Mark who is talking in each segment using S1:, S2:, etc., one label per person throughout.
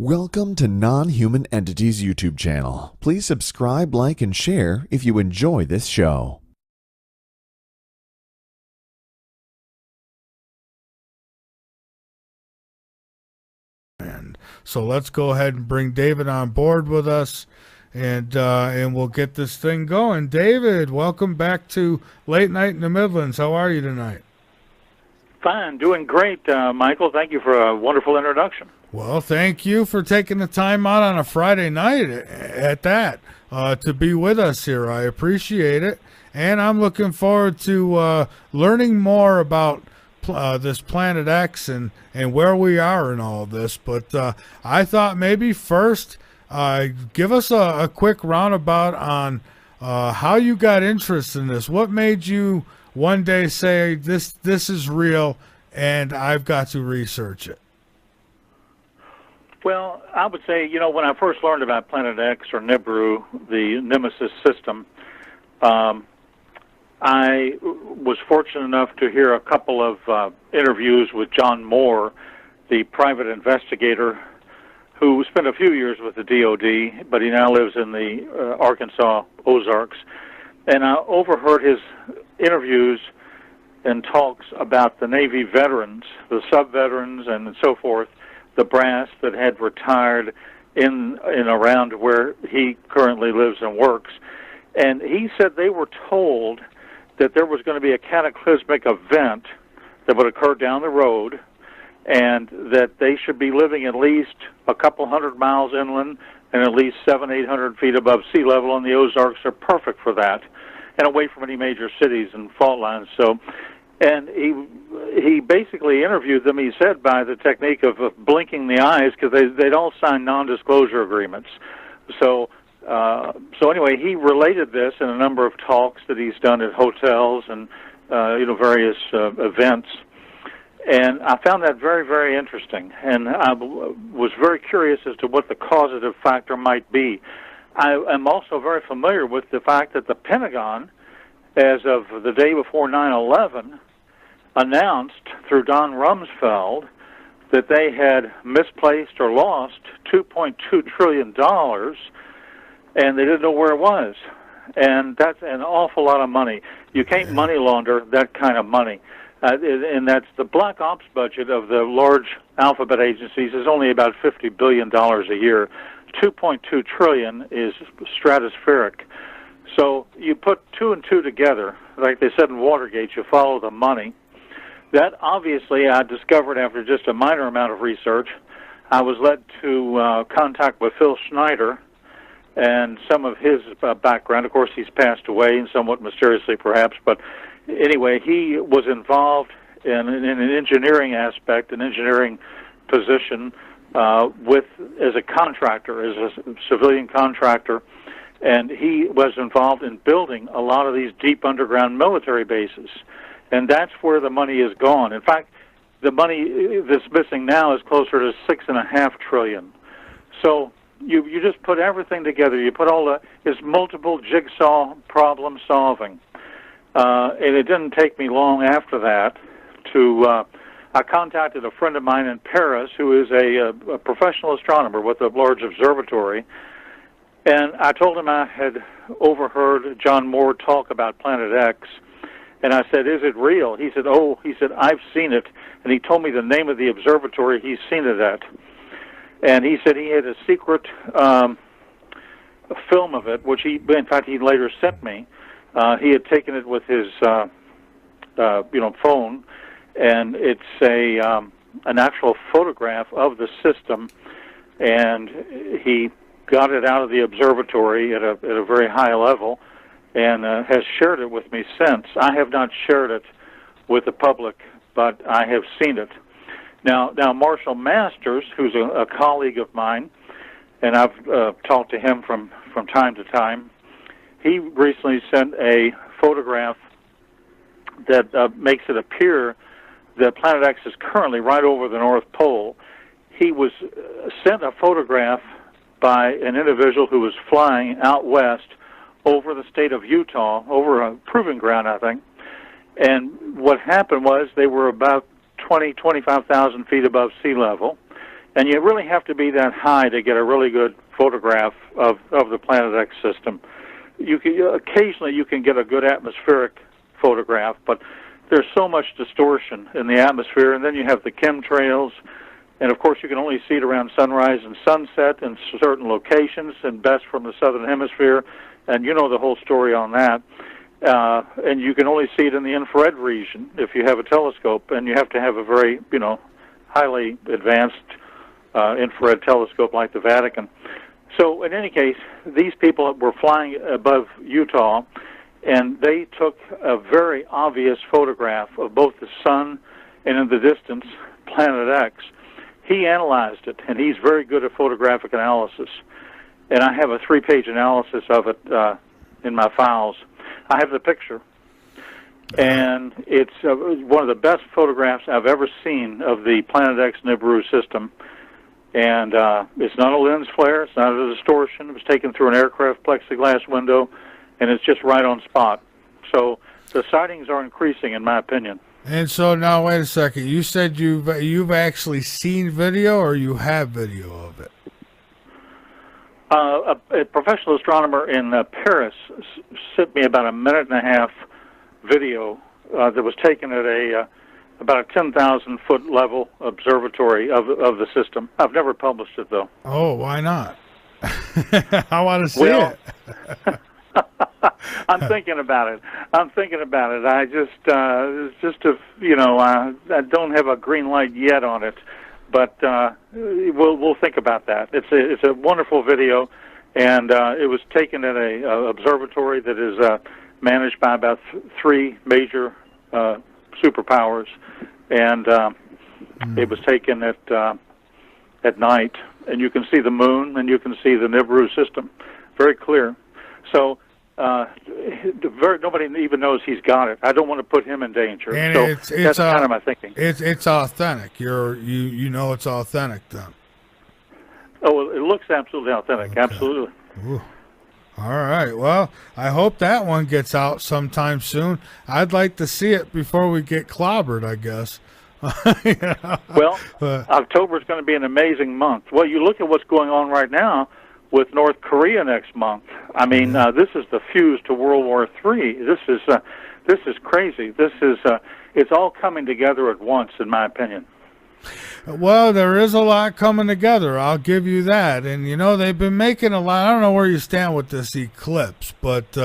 S1: Welcome to Non-Human Entities YouTube channel. Please subscribe, like, and share if you enjoy this show.
S2: So let's go ahead and bring David on board with us, and we'll get this thing going. David, welcome back to Late Night in the Midlands. How are you tonight?
S3: Fine, doing great, Michael. Thank you for a wonderful introduction.
S2: Well, thank you for taking the time out on a Friday night at that to be with us here. I appreciate it, and I'm looking forward to learning more about this Planet X and where we are in all this. But I thought maybe first give us a quick roundabout on how you got interest in this. What made you one day say this is real and I've got to research it?
S3: Well, I would say, when I first learned about Planet X or Nibiru, the Nemesis system, I was fortunate enough to hear a couple of interviews with John Moore, the private investigator who spent a few years with the DOD, but he now lives in the Arkansas Ozarks. And I overheard his interviews and talks about the Navy veterans, the sub-veterans and so forth, the brass that had retired in around where he currently lives and works. And he said they were told that there was going to be a cataclysmic event that would occur down the road, and that they should be living at least a couple hundred miles inland and at least 700-800 feet above sea level, and the Ozarks are perfect for that, and away from any major cities and fault lines. So, and he basically interviewed them, he said, by the technique of blinking the eyes, because they'd all signed non-disclosure agreements. So anyway, he related this in a number of talks that he's done at hotels and various events, and I found that very, very interesting. And I was very curious as to what the causative factor might be. I am also very familiar with the fact that the Pentagon, as of the day before 9/11, announced through Don Rumsfeld that they had misplaced or lost $2.2 trillion, and they didn't know where it was. And that's an awful lot of money. You can't money launder that kind of money. And that's the black ops budget of the large alphabet agencies is only about $50 billion a year. $2.2 trillion is stratospheric. So you put two and two together, like they said in Watergate, you follow the money. That obviously I discovered after just a minor amount of research. I was led to contact with Phil Schneider and some of his background. Of course, he's passed away, and somewhat mysteriously perhaps, but anyway, he was involved in an engineering aspect, an engineering position as a contractor, as a civilian contractor, and he was involved in building a lot of these deep underground military bases, and that's where the money is gone. In fact, the money that's missing now is closer to $6.5 trillion. So you just put everything together. You put it's multiple jigsaw problem solving. And it didn't take me long after that I contacted a friend of mine in Paris who is a professional astronomer with a large observatory, and I told him I had overheard John Moore talk about Planet X, and I said, "Is it real?" He said, "I've seen it," and he told me the name of the observatory he's seen it at. And he said he had a secret film of it, which he later sent me. He had taken it with his, phone, and it's an actual photograph of the system, and he got it out of the observatory at a very high level, and has shared it with me since. I have not shared it with the public, but I have seen it. Now Marshall Masters, who's a colleague of mine, and I've talked to him from time to time, he recently sent a photograph that makes it appear that Planet X is currently right over the North Pole. He was sent a photograph by an individual who was flying out west over the state of Utah, over a proving ground, I think. And what happened was they were about 25,000 feet above sea level. And you really have to be that high to get a really good photograph of the Planet X system. Occasionally you can get a good atmospheric photograph, but there's so much distortion in the atmosphere, and then you have the chemtrails, and of course you can only see it around sunrise and sunset in certain locations, and best from the southern hemisphere, and you know the whole story on that. And you can only see it in the infrared region if you have a telescope, and you have to have a very, highly advanced infrared telescope like the Vatican. So in any case, these people were flying above Utah, and they took a very obvious photograph of both the sun and, in the distance, Planet X. He analyzed it, and he's very good at photographic analysis. And I have a 3-page analysis of it in my files. I have the picture, and it's one of the best photographs I've ever seen of the Planet X Nibiru system. And it's not a lens flare, it's not a distortion. It was taken through an aircraft plexiglass window, and it's just right on spot. So the sightings are increasing, in my opinion.
S2: And so now, wait a second. You said you've actually seen video, or you have video of it?
S3: A professional astronomer in Paris sent me about a 1.5-minute video that was taken at about a 10,000-foot level observatory of the system. I've never published it, though.
S2: Oh, why not? I want to see it.
S3: I'm thinking about it. I just, it's just I don't have a green light yet on it, but we'll think about that. It's a wonderful video, and it was taken at a observatory that is managed by about 3 major superpowers, and it was taken at night, and you can see the moon and you can see the Nibiru system very clear. So nobody even knows he's got it. I don't want to put him in danger.
S2: And
S3: so that's kind of my thinking.
S2: It's authentic. You know it's authentic then.
S3: Oh, well, it looks absolutely authentic. Okay. Absolutely.
S2: Ooh. All right. Well, I hope that one gets out sometime soon. I'd like to see it before we get clobbered, I guess.
S3: Well, October is going to be an amazing month. Well, you look at what's going on right now with North Korea next month. I mean, this is the fuse to World War III. This is crazy. It's all coming together at once, in my opinion.
S2: Well, there is a lot coming together. I'll give you that. And, they've been making a lot. I don't know where you stand with this eclipse, but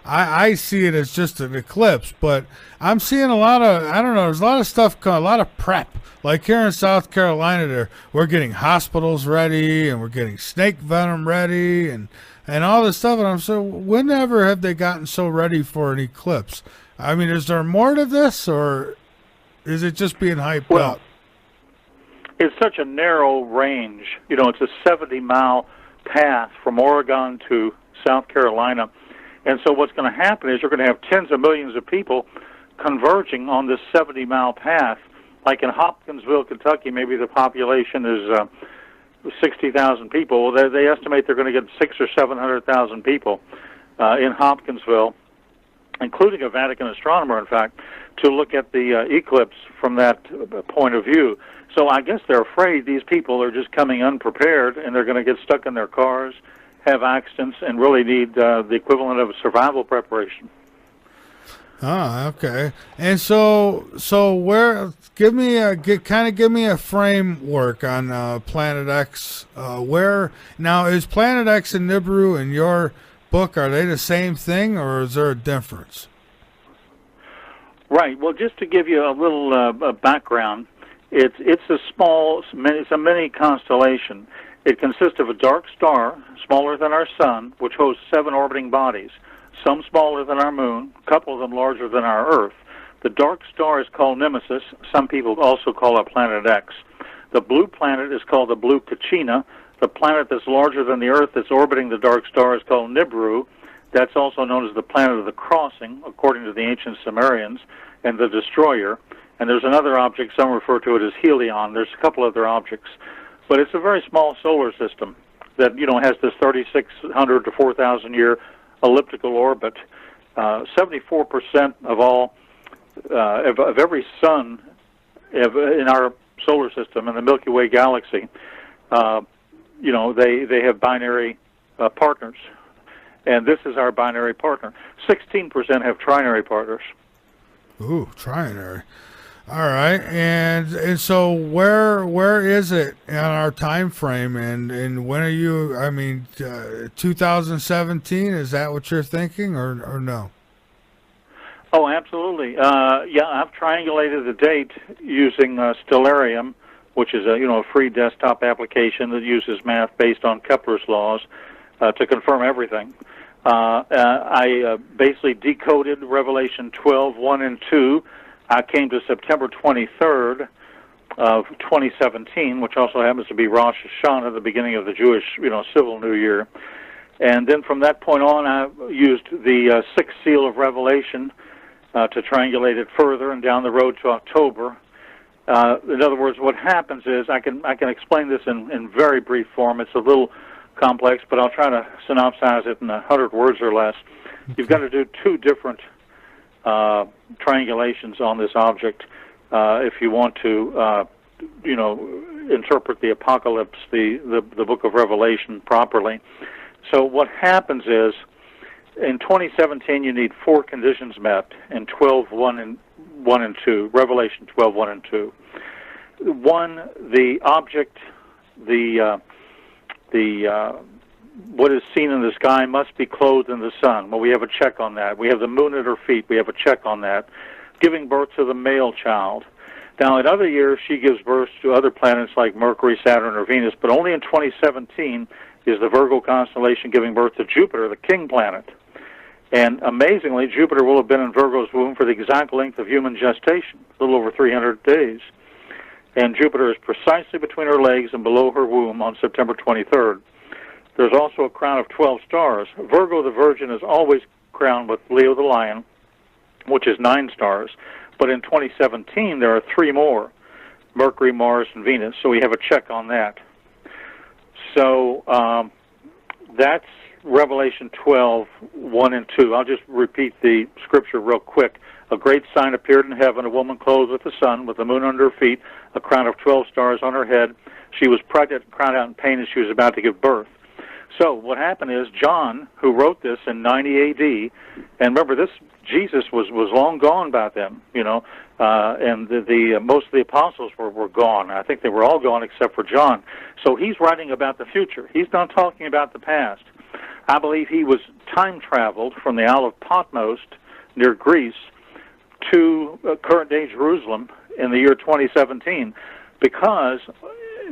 S2: I see it as just an eclipse. But I'm seeing a lot of, there's a lot of stuff, a lot of prep. Like here in South Carolina, we're getting hospitals ready, and we're getting snake venom ready, and all this stuff. And I'm so, whenever have they gotten so ready for an eclipse? I mean, is there more to this, or is it just being hyped up?
S3: It's such a narrow range. It's a 70-mile path from Oregon to South Carolina. And so what's going to happen is you're going to have tens of millions of people converging on this 70-mile path. Like in Hopkinsville, Kentucky, maybe the population is 60,000 people. Well, they estimate they're going to get 600,000 or 700,000 people in Hopkinsville, including a Vatican astronomer, in fact, to look at the eclipse from that point of view. So I guess they're afraid these people are just coming unprepared, and they're going to get stuck in their cars, have accidents, and really need the equivalent of a survival preparation.
S2: Ah, okay. And so where? Give me a framework on Planet X. Where now is Planet X and Nibiru in your book? Are they the same thing, or is there a difference? Right.
S3: Well, just to give you a little background, it's a mini constellation. It consists of a dark star, smaller than our sun, which hosts 7 orbiting bodies, some smaller than our moon, a couple of them larger than our Earth. The dark star is called Nemesis. Some people also call it Planet X. The blue planet is called the blue Kachina. The planet that's larger than the Earth that's orbiting the dark star is called Nibiru. That's also known as the planet of the crossing, according to the ancient Sumerians, and the destroyer. And there's another object, some refer to it as Helion. There's a couple other objects. But it's a very small solar system that, has this 3,600 to 4,000 year elliptical orbit. 74% of all, of every sun in our solar system, in the Milky Way galaxy, they have binary partners. And this is our binary partner. 16% have trinary partners.
S2: Ooh, trinary. All right, and so where is it in our time frame, and when are you? I mean, 2017. Is that what you're thinking, or no?
S3: Oh, absolutely. Yeah, I've triangulated the date using Stellarium, which is a free desktop application that uses math based on Kepler's laws to confirm everything. I basically decoded Revelation 12:1 and 2. I came to September 23rd of 2017, which also happens to be Rosh Hashanah, the beginning of the Jewish, civil New Year. And then from that point on, I used the sixth seal of Revelation to triangulate it further and down the road to October. In other words, what happens is I can explain this in very brief form. It's a little complex, but I'll try to synopsize it in 100 words or less. You've got to do two different triangulations on this object if you want to, interpret the apocalypse, the book of Revelation properly. So what happens is, in 2017, you need four conditions met in 12:1 and 2, Revelation 12:1 and 2. One, the object, what is seen in the sky must be clothed in the sun. Well, we have a check on that. We have the moon at her feet. We have a check on that. Giving birth to the male child. Now, in other years, she gives birth to other planets like Mercury, Saturn, or Venus, but only in 2017 is the Virgo constellation giving birth to Jupiter, the king planet. And amazingly, Jupiter will have been in Virgo's womb for the exact length of human gestation, a little over 300 days. And Jupiter is precisely between her legs and below her womb on September 23rd. There's also a crown of 12 stars. Virgo the Virgin is always crowned with Leo the Lion, which is 9 stars. But in 2017, there are 3 more, Mercury, Mars, and Venus. So we have a check on that. So that's Revelation 12:1 and 2. I'll just repeat the scripture real quick. A great sign appeared in heaven, a woman clothed with the sun, with the moon under her feet, a crown of 12 stars on her head. She was pregnant, cried out in pain as she was about to give birth. So what happened is John, who wrote this in 90 A.D., and remember this, Jesus was long gone by then, and the most of the apostles were gone. I think they were all gone except for John. So he's writing about the future. He's not talking about the past. I believe he was time traveled from the Isle of Patmos near Greece to current-day Jerusalem in the year 2017, because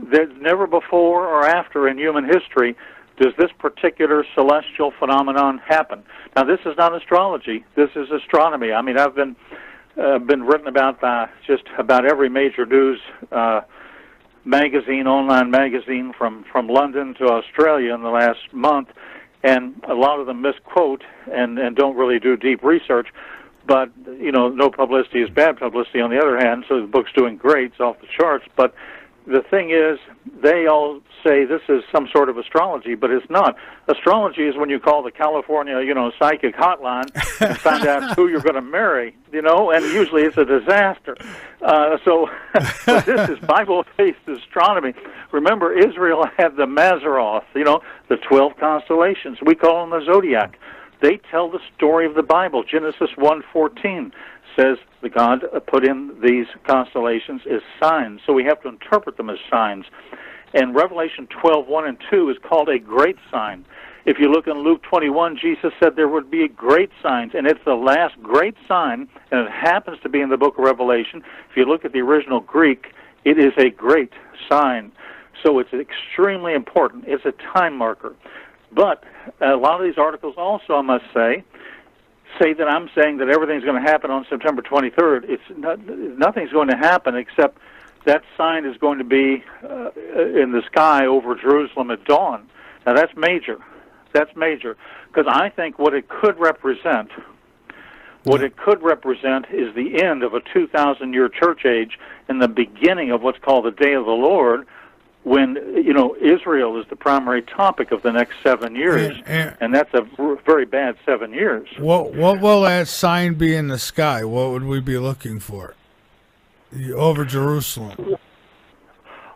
S3: there's never before or after in human history does this particular celestial phenomenon happen. Now, this is not astrology. This is astronomy. I mean, I've been written about by just about every major news magazine, online magazine from London to Australia in the last month, and a lot of them misquote and don't really do deep research. But, no publicity is bad publicity on the other hand, so the book's doing great. It's off the charts. But the thing is, they all say this is some sort of astrology, but it's not. Astrology is when you call the California, psychic hotline and find out who you're going to marry, and usually it's a disaster. But this is Bible-based astronomy. Remember, Israel had the Mazzaroth, the 12 constellations. We call them the zodiac. They tell the story of the Bible. Genesis 1:14 says the God put in these constellations as signs, so we have to interpret them as signs. And Revelation 12:1 and 2 is called a great sign. If you look in Luke 21, Jesus said there would be great signs, and it's the last great sign, and it happens to be in the book of Revelation. If you look at the original Greek, it is a great sign. So it's extremely important. It's a time marker. But a lot of these articles also, I must say that I'm saying that everything's going to happen on September 23rd. Nothing's going to happen except that sign is going to be in the sky over Jerusalem at dawn. Now, that's major. That's major, because I think what it could represent is the end of a 2,000-year church age and the beginning of what's called the Day of the Lord, when Israel is the primary topic of the next 7 years, and that's a very bad 7 years.
S2: What will that sign be in the sky? What would we be looking for over Jerusalem?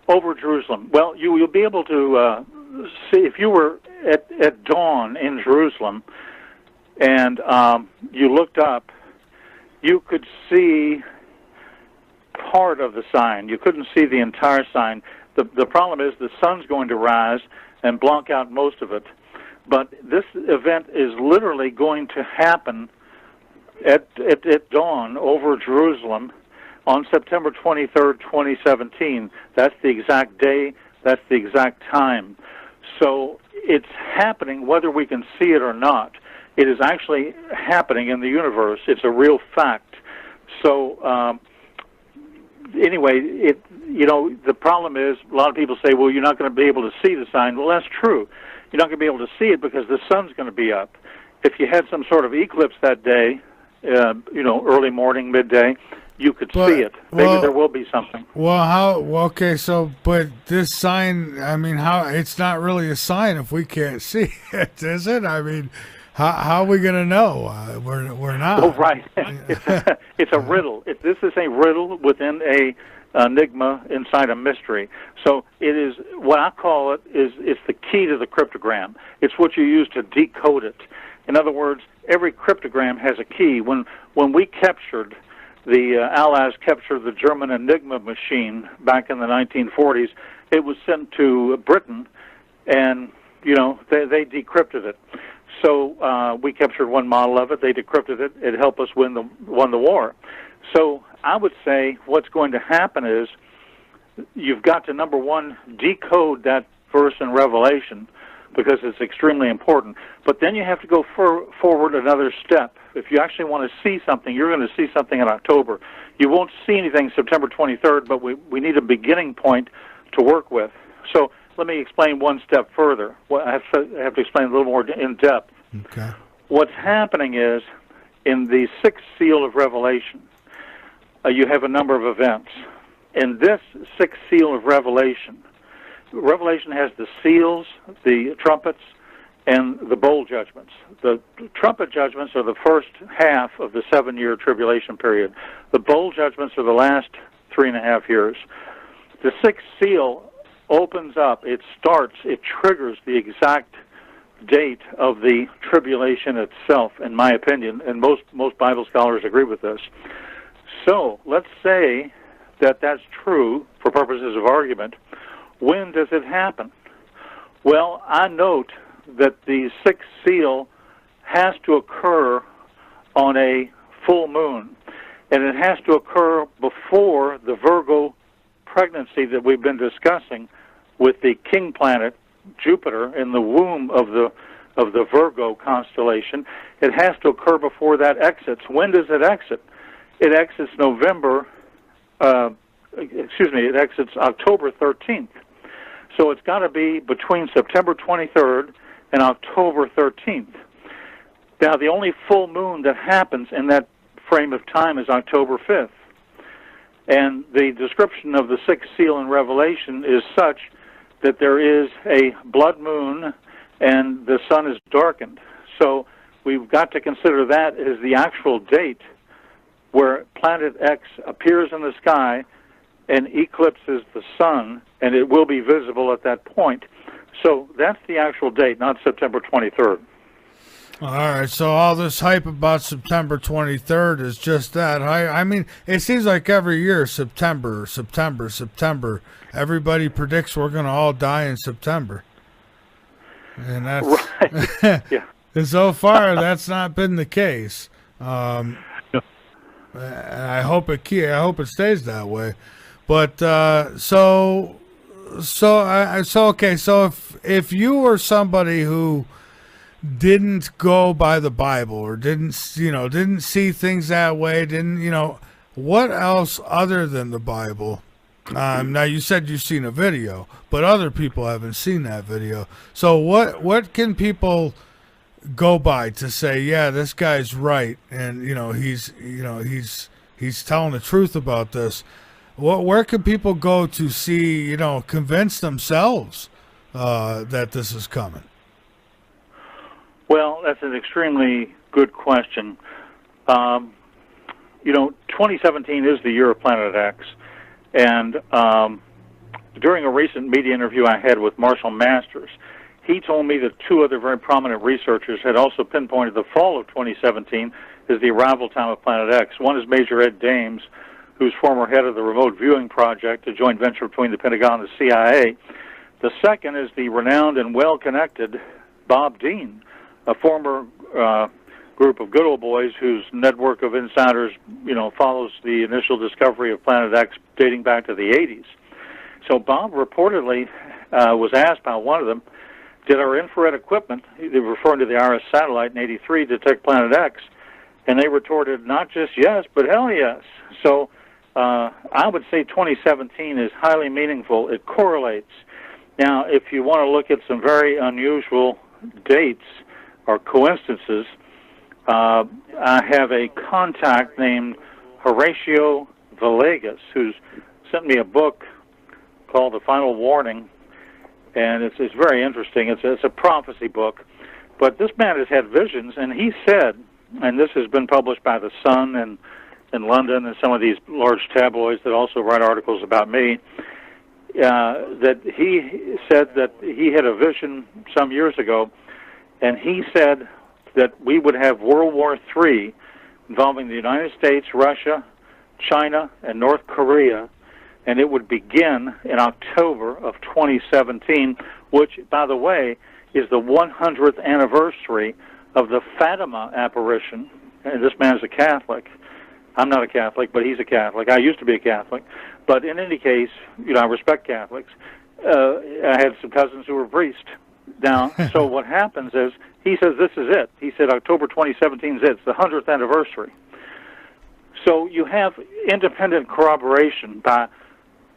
S3: over Jerusalem. Well, you'll be able to see if you were at dawn in Jerusalem, and you looked up, you could see part of the sign. You couldn't see the entire sign. The problem is the sun's going to rise and block out most of it. But this event is literally going to happen at dawn over Jerusalem on September 23rd, 2017. That's the exact day. That's the exact time. So it's happening whether we can see it or not. It is actually happening in the universe. It's a real fact. So anyway, the problem is a lot of people say, well, you're not going to be able to see the sign. Well, that's true. You're not going to be able to see it because the sun's going to be up. If you had some sort of eclipse that day, early morning, midday, you could see it. Maybe there will be something.
S2: Well, okay, but this sign, I mean, it's not really a sign if we can't see it, is it? I mean, how are we going to know? We're not.
S3: Oh, right. It's a riddle. This is a riddle within a enigma inside a mystery. So it is, what I call it is, it's the key to the cryptogram. It's what you use to decode it. In other words, every cryptogram has a key. When we captured, the Allies captured the German Enigma machine back in the 1940s, it was sent to Britain, and, they decrypted it. So we captured one model of it. They decrypted it. It helped us won the war. So I would say what's going to happen is you've got to, number one, decode that verse in Revelation because it's extremely important. But then you have to go forward another step. If you actually want to see something, you're going to see something in October. You won't see anything September 23rd, but we need a beginning point to work with. So let me explain one step further. I have to explain a little more in depth.
S2: Okay.
S3: What's happening is, in the sixth seal of Revelation, you have a number of events. In this sixth seal of Revelation has the seals, the trumpets, and the bowl judgments. The trumpet judgments are the first half of the 7-year tribulation period. The bowl judgments are the last 3.5 years. The sixth seal opens up, it triggers the exact date of the tribulation itself, in my opinion, and most Bible scholars agree with this. So let's say that that's true for purposes of argument. When does it happen? Well, I note that the sixth seal has to occur on a full moon, and it has to occur before the Virgo pregnancy that we've been discussing with the king planet Jupiter in the womb of the Virgo constellation. It has to occur before that exits. When does it exit? It exits it exits October 13th. So it's got to be between September 23rd and October 13th. Now, the only full moon that happens in that frame of time is October 5th. And the description of the sixth seal in Revelation is such that there is a blood moon and the sun is darkened. So we've got to consider that as the actual date where Planet X appears in the sky and eclipses the sun, and it will be visible at that point. So that's the actual date, not September 23rd.
S2: All right, so all this hype about September 23rd is just that. I mean, it seems like every year, September. Everybody predicts we're going to all die in September. And that's
S3: right. Yeah.
S2: And so far, that's not been the case. I hope it stays that way. But so if you were somebody who didn't go by the Bible or didn't see things that way, what else other than the Bible? Now you said you've seen a video, but other people haven't seen that video. So what can people go by to say, yeah, this guy's right, and he's telling the truth about this? Where can people go to see, convince themselves that this is coming?
S3: Well, that's an extremely good question. 2017 is the year of Planet X, and during a recent media interview I had with Marshall Masters, he told me that two other very prominent researchers had also pinpointed the fall of 2017 as the arrival time of Planet X. One is Major Ed Dames, who's former head of the Remote Viewing Project, a joint venture between the Pentagon and the CIA. The second is the renowned and well-connected Bob Dean, a former group of good old boys whose network of insiders, follows the initial discovery of Planet X dating back to the 80s. So Bob reportedly was asked by one of them, did our infrared equipment, they were referring to the IRIS satellite in 83, detect Planet X? And they retorted, not just yes, but hell yes. So I would say 2017 is highly meaningful. It correlates. Now, if you want to look at some very unusual dates or coincidences, I have a contact named Horatio Villegas who's sent me a book called The Final Warning, and it's very interesting. It's a prophecy book. But this man has had visions, and he said, and this has been published by The Sun and in London and some of these large tabloids that also write articles about me, that he said that he had a vision some years ago, and he said that we would have World War III involving the United States, Russia, China, and North Korea, and it would begin in October of 2017, which, by the way, is the 100th anniversary of the Fatima apparition. And this man's a Catholic. I'm not a Catholic, but he's a Catholic. I used to be a Catholic. But in any case, I respect Catholics. I had some cousins who were priests. Now, so what happens is, he says this is it. He said October 2017 is it. It's the 100th anniversary. So you have independent corroboration by,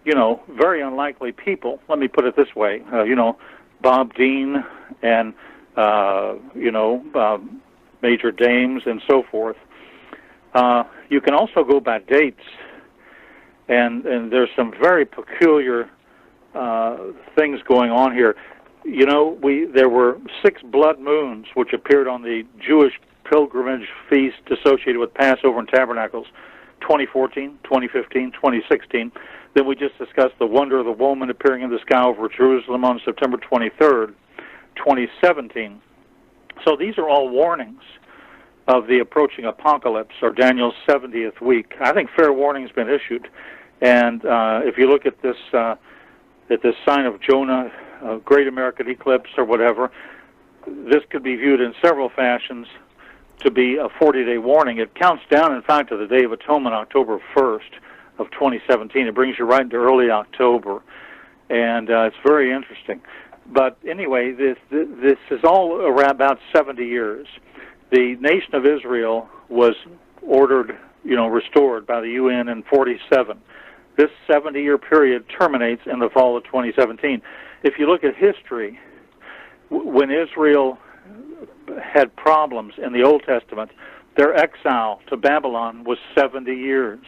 S3: very unlikely people. Let me put it this way. Bob Dean and, Major Dames and so forth. You can also go by dates, and there's some very peculiar things going on here. There were 6 blood moons which appeared on the Jewish pilgrimage feast associated with Passover and Tabernacles, 2014, 2015, 2016. Then we just discussed the wonder of the woman appearing in the sky over Jerusalem on September 23rd, 2017. So these are all warnings of the approaching apocalypse, or Daniel's 70th week. I think fair warning's been issued, and if you look at this sign of Jonah, Great American Eclipse or whatever, this could be viewed in several fashions to be a 40-day warning. It counts down, in fact, to the Day of Atonement, October 1st of 2017. It brings you right into early October, and it's very interesting. But anyway, this is all around about 70 years. The nation of Israel was ordered, restored by the UN in 47. This 70-year period terminates in the fall of 2017. If you look at history, when Israel had problems in the Old Testament, their exile to Babylon was 70 years.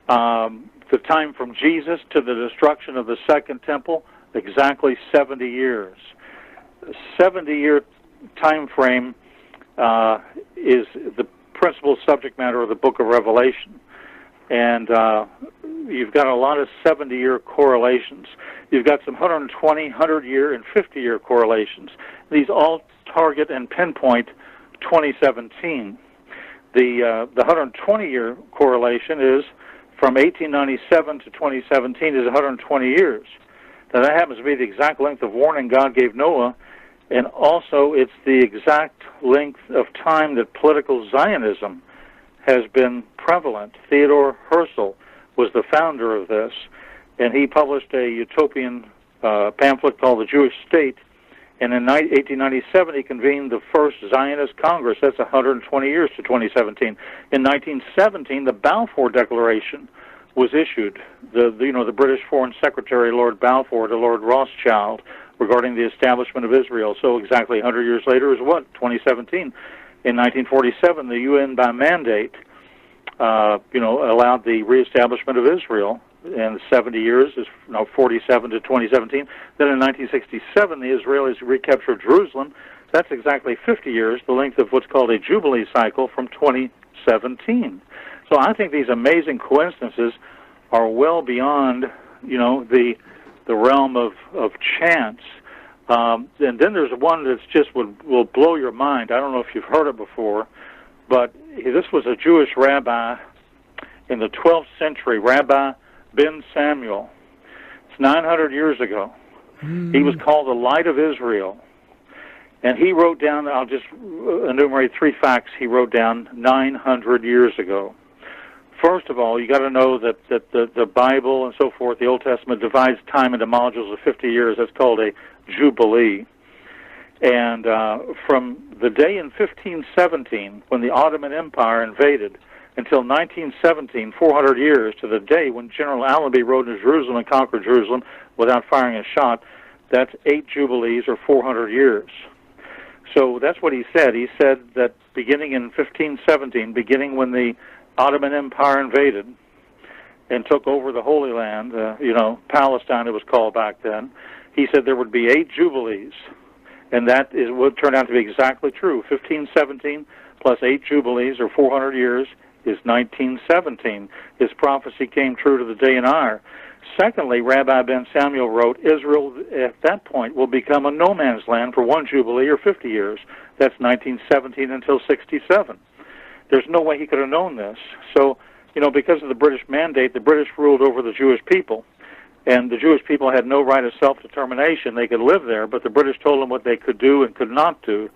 S3: The time from Jesus to the destruction of the Second Temple, exactly 70 years. 70-year time frame is the principal subject matter of the book of Revelation. And you've got a lot of 70-year correlations. You've got some 120, 100-year, and 50-year correlations. These all target and pinpoint 2017. The 120-year correlation is from 1897 to 2017 is 120 years. Now, that happens to be the exact length of warning God gave Noah, and also it's the exact length of time that political Zionism has been prevalent. Theodore Herzl was the founder of this, and he published a utopian pamphlet called The Jewish State, and in 1897 he convened the first Zionist Congress. That's 120 years to 2017. In 1917, the Balfour Declaration was issued. The British Foreign Secretary, Lord Balfour, to Lord Rothschild, regarding the establishment of Israel. So exactly 100 years later is what? 2017. In 1947, the UN, by mandate, allowed the reestablishment of Israel, and 70 years is 47 to 2017. Then in 1967, the Israelis recaptured Jerusalem. That's exactly 50 years, the length of what's called a Jubilee cycle from 2017. So I think these amazing coincidences are well beyond, the the realm of chance. And then there's one that's just will blow your mind. I don't know if you've heard it before, but this was a Jewish rabbi in the 12th century, Rabbi Ben Samuel. It's 900 years ago. He was called the Light of Israel. And he wrote down, I'll just enumerate 3 facts he wrote down 900 years ago. First of all, you got to know that the Bible and so forth, the Old Testament, divides time into modules of 50 years. That's called a Jubilee. And from the day in 1517, when the Ottoman Empire invaded, until 1917, 400 years, to the day when General Allenby rode into Jerusalem and conquered Jerusalem without firing a shot, that's 8 Jubilees or 400 years. So that's what he said. He said that beginning in 1517, beginning when the Ottoman Empire invaded and took over the Holy Land, Palestine it was called back then, he said there would be 8 Jubilees. And that is what turned out to be exactly true. 1517 plus 8 Jubilees, or 400 years, is 1917. His prophecy came true to the day and hour. Secondly, Rabbi Ben Samuel wrote, Israel at that point will become a no man's land for 1 Jubilee or 50 years. That's 1917 until 67. There's no way he could have known this. So, because of the British mandate, the British ruled over the Jewish people. And the Jewish people had no right of self-determination. They could live there, but the British told them what they could do and could not do.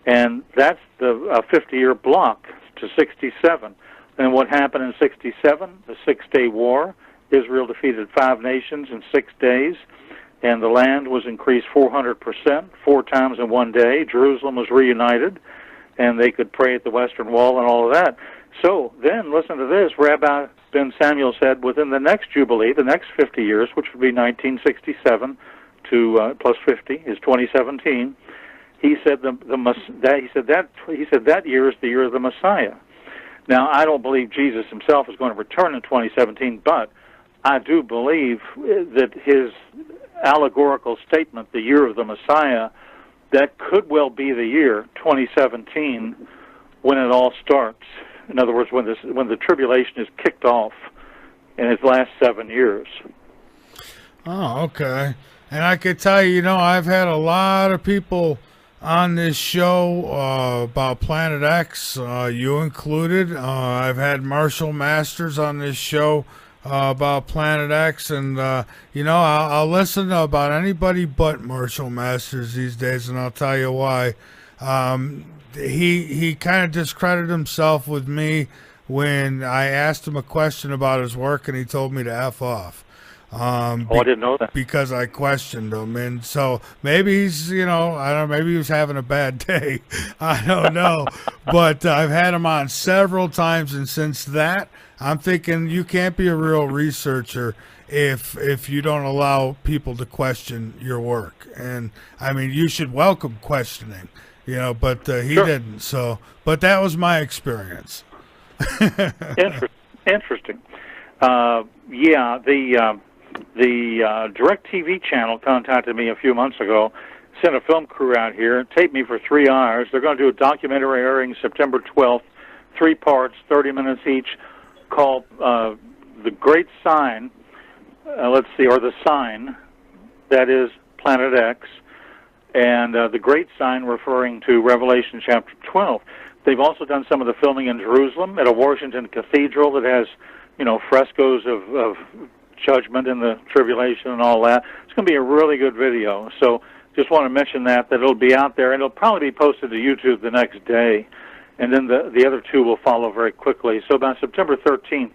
S3: And that's the 50-year block to 67. And what happened in 67? The Six-Day War. Israel defeated 5 nations in 6 days, and the land was increased 400%, 4 times in 1 day. Jerusalem was reunited, and they could pray at the Western Wall and all of that. So then, listen to this. Rabbi Ben Samuel said within the next Jubilee, the next 50 years, which would be 1967 to plus 50 is 2017. He said that year is the year of the Messiah. Now, I don't believe Jesus himself is going to return in 2017, but I do believe that his allegorical statement, the year of the Messiah, that could well be the year 2017 when it all starts. In other words, when the tribulation is kicked off in its last 7 years.
S2: Oh, okay. And I could tell you, I've had a lot of people on this show about Planet X, you included. I've had Marshall Masters on this show about Planet X, and I'll listen to about anybody but Marshall Masters these days, and I'll tell you why. He kind of discredited himself with me when I asked him a question about his work, and he told me to F off.
S3: I didn't know that.
S2: Because I questioned him. And so maybe he's, I don't know, maybe he was having a bad day. I don't know. But I've had him on several times, and since that, I'm thinking you can't be a real researcher if you don't allow people to question your work. And, I mean, you should welcome questioning, but he didn't. So, but that was my experience.
S3: Interesting. The DirecTV channel contacted me a few months ago, sent a film crew out here, taped me for 3 hours. They're going to do a documentary airing September 12th, 3 parts, 30 minutes each, called The Great Sign, or The Sign, that is Planet X, and The Great Sign referring to Revelation chapter 12. They've also done some of the filming in Jerusalem at a Washington cathedral that has, frescoes of judgment and the tribulation and all that. It's going to be a really good video. So just want to mention that it'll be out there, and it'll probably be posted to YouTube the next day. And then the other 2 will follow very quickly. So about September 13th,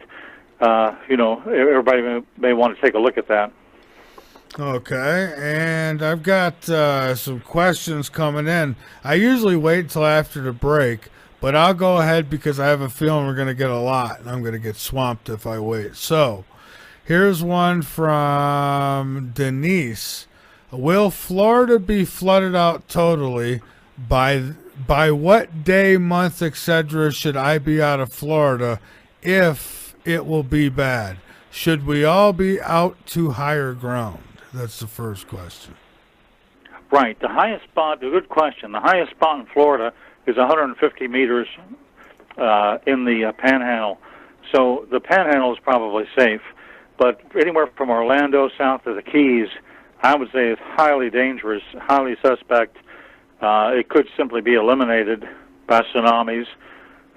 S3: everybody may want to take a look at that.
S2: Okay, and I've got some questions coming in. I usually wait until after the break, but I'll go ahead because I have a feeling we're going to get a lot, and I'm going to get swamped if I wait. So, here's one from Denise. Will Florida be flooded out totally? By what day, month, etc. should I be out of Florida if it will be bad? Should we all be out to higher ground? That's the first question.
S3: Right. The highest spot, a good question. The highest spot in Florida is 150 meters in the Panhandle. So the Panhandle is probably safe. But anywhere from Orlando south to the Keys, I would say is highly dangerous, highly suspect. It could simply be eliminated by tsunamis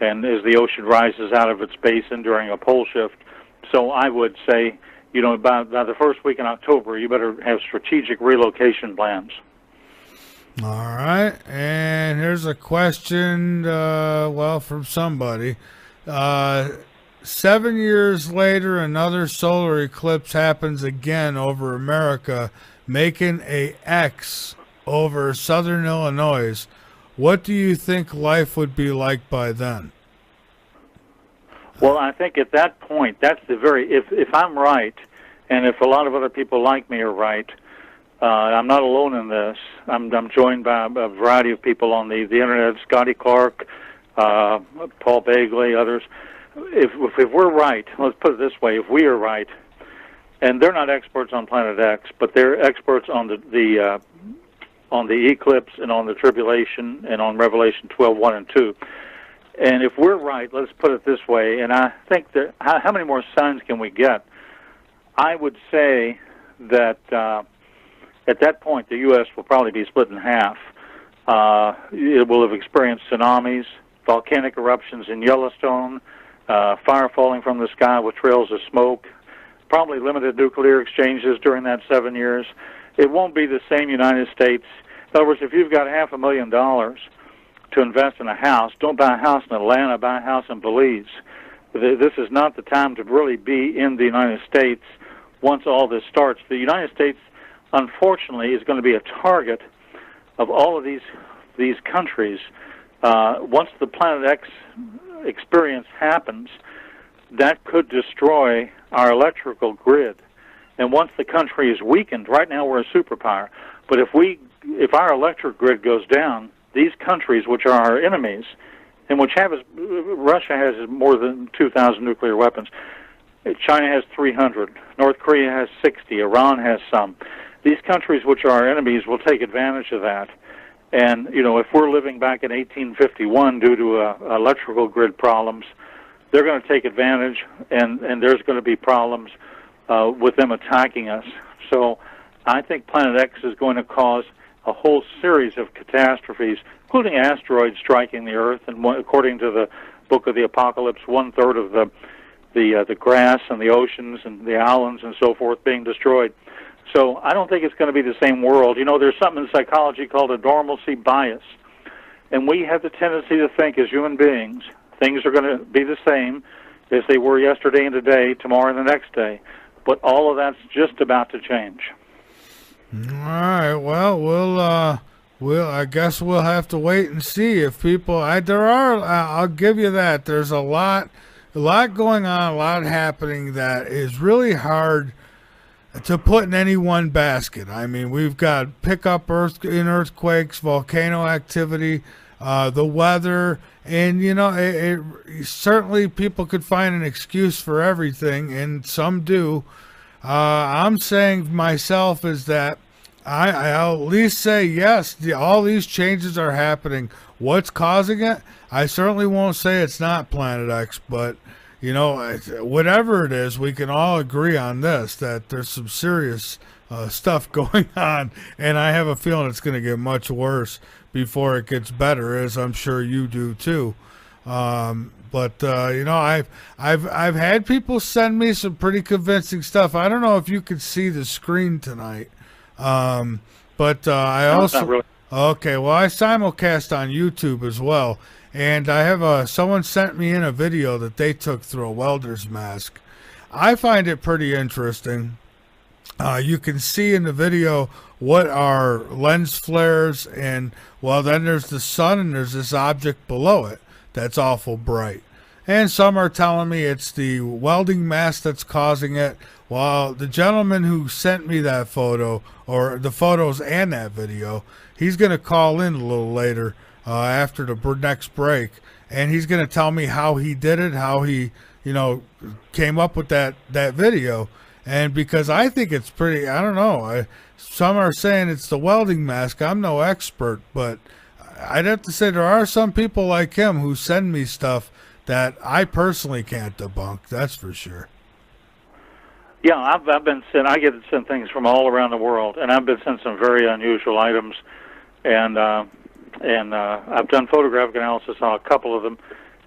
S3: and as the ocean rises out of its basin during a pole shift. So I would say, by the first week in October, you better have strategic relocation plans.
S2: All right, and here's a question, from somebody. 7 years later, another solar eclipse happens again over America, making a X over southern Illinois. What do you think life would be like by then?
S3: Well, I think at that point, that's if I'm right, and if a lot of other people like me are right, I'm not alone in this. I'm joined by a variety of people on the internet, Scotty Clark, Paul Bagley, others. If we're right, let's put it this way, if we are right, and they're not experts on Planet X, but they're experts on the eclipse and on the tribulation and on Revelation 12:1 and 2. And if we're right, let's put it this way, and I think that how many more signs can we get? I would say that at that point the U.S. will probably be split in half. It will have experienced tsunamis, volcanic eruptions in Yellowstone, fire falling from the sky with trails of smoke, probably limited nuclear exchanges during that 7 years. It won't be the same United States. In other words, if you've got $500,000 to invest in a house, don't buy a house in Atlanta, buy a house in Belize. This is not the time to really be in the United States once all this starts. The United States, unfortunately, is going to be a target of all of these countries. Once the Planet X experience happens, that could destroy our electrical grid. And once the country is weakened, right now we're a superpower, but if our electric grid goes down, these countries, which are our enemies, and Russia has more than 2,000 nuclear weapons. China has 300. North Korea has 60. Iran has some. These countries, which are our enemies, will take advantage of that. And, if we're living back in 1851 due to electrical grid problems, they're going to take advantage, and there's going to be problems with them attacking us. So I think Planet X is going to cause a whole series of catastrophes, including asteroids striking the Earth, and according to the Book of the Apocalypse, 1/3 of the grass and the oceans and the islands and so forth being destroyed. So I don't think it's going to be the same world. There's something in psychology called a normalcy bias, and we have the tendency to think as human beings things are going to be the same as they were yesterday and today, tomorrow and the next day. But all of that's just about to change.
S2: All right. Well, I guess we'll have to wait and see if people. I'll give you that. There's a lot going on, a lot happening that is really hard to put in any one basket. I mean, we've got earthquakes, volcano activity, the weather, and certainly people could find an excuse for everything, and some do. I'm saying myself is that I'll at least say yes, all these changes are happening. What's causing it? I certainly won't say it's not Planet X, but whatever it is, we can all agree on this, that there's some serious stuff going on, and I have a feeling it's going to get much worse before it gets better, as I'm sure you do too. But I've had people send me some pretty convincing stuff. I don't know if you could see the screen tonight, but I also
S3: not really.
S2: Okay. Well, I simulcast on YouTube as well, and I have someone sent me in a video that they took through a welder's mask. I find it pretty interesting. You can see in the video what are lens flares, and then there's the sun, and there's this object below it that's awful bright. And some are telling me it's the welding mask that's causing it. Well, the gentleman who sent me that photo, or the photos and that video, he's going to call in a little later after the next break, and he's going to tell me how he did it, how he, came up with that video. And because I think it's pretty, I don't know, some are saying it's the welding mask. I'm no expert, but I'd have to say there are some people like him who send me stuff that I personally can't debunk. That's for sure.
S3: Yeah, I've been sent. I get sent things from all around the world, and I've been sent some very unusual items, and I've done photographic analysis on a couple of them,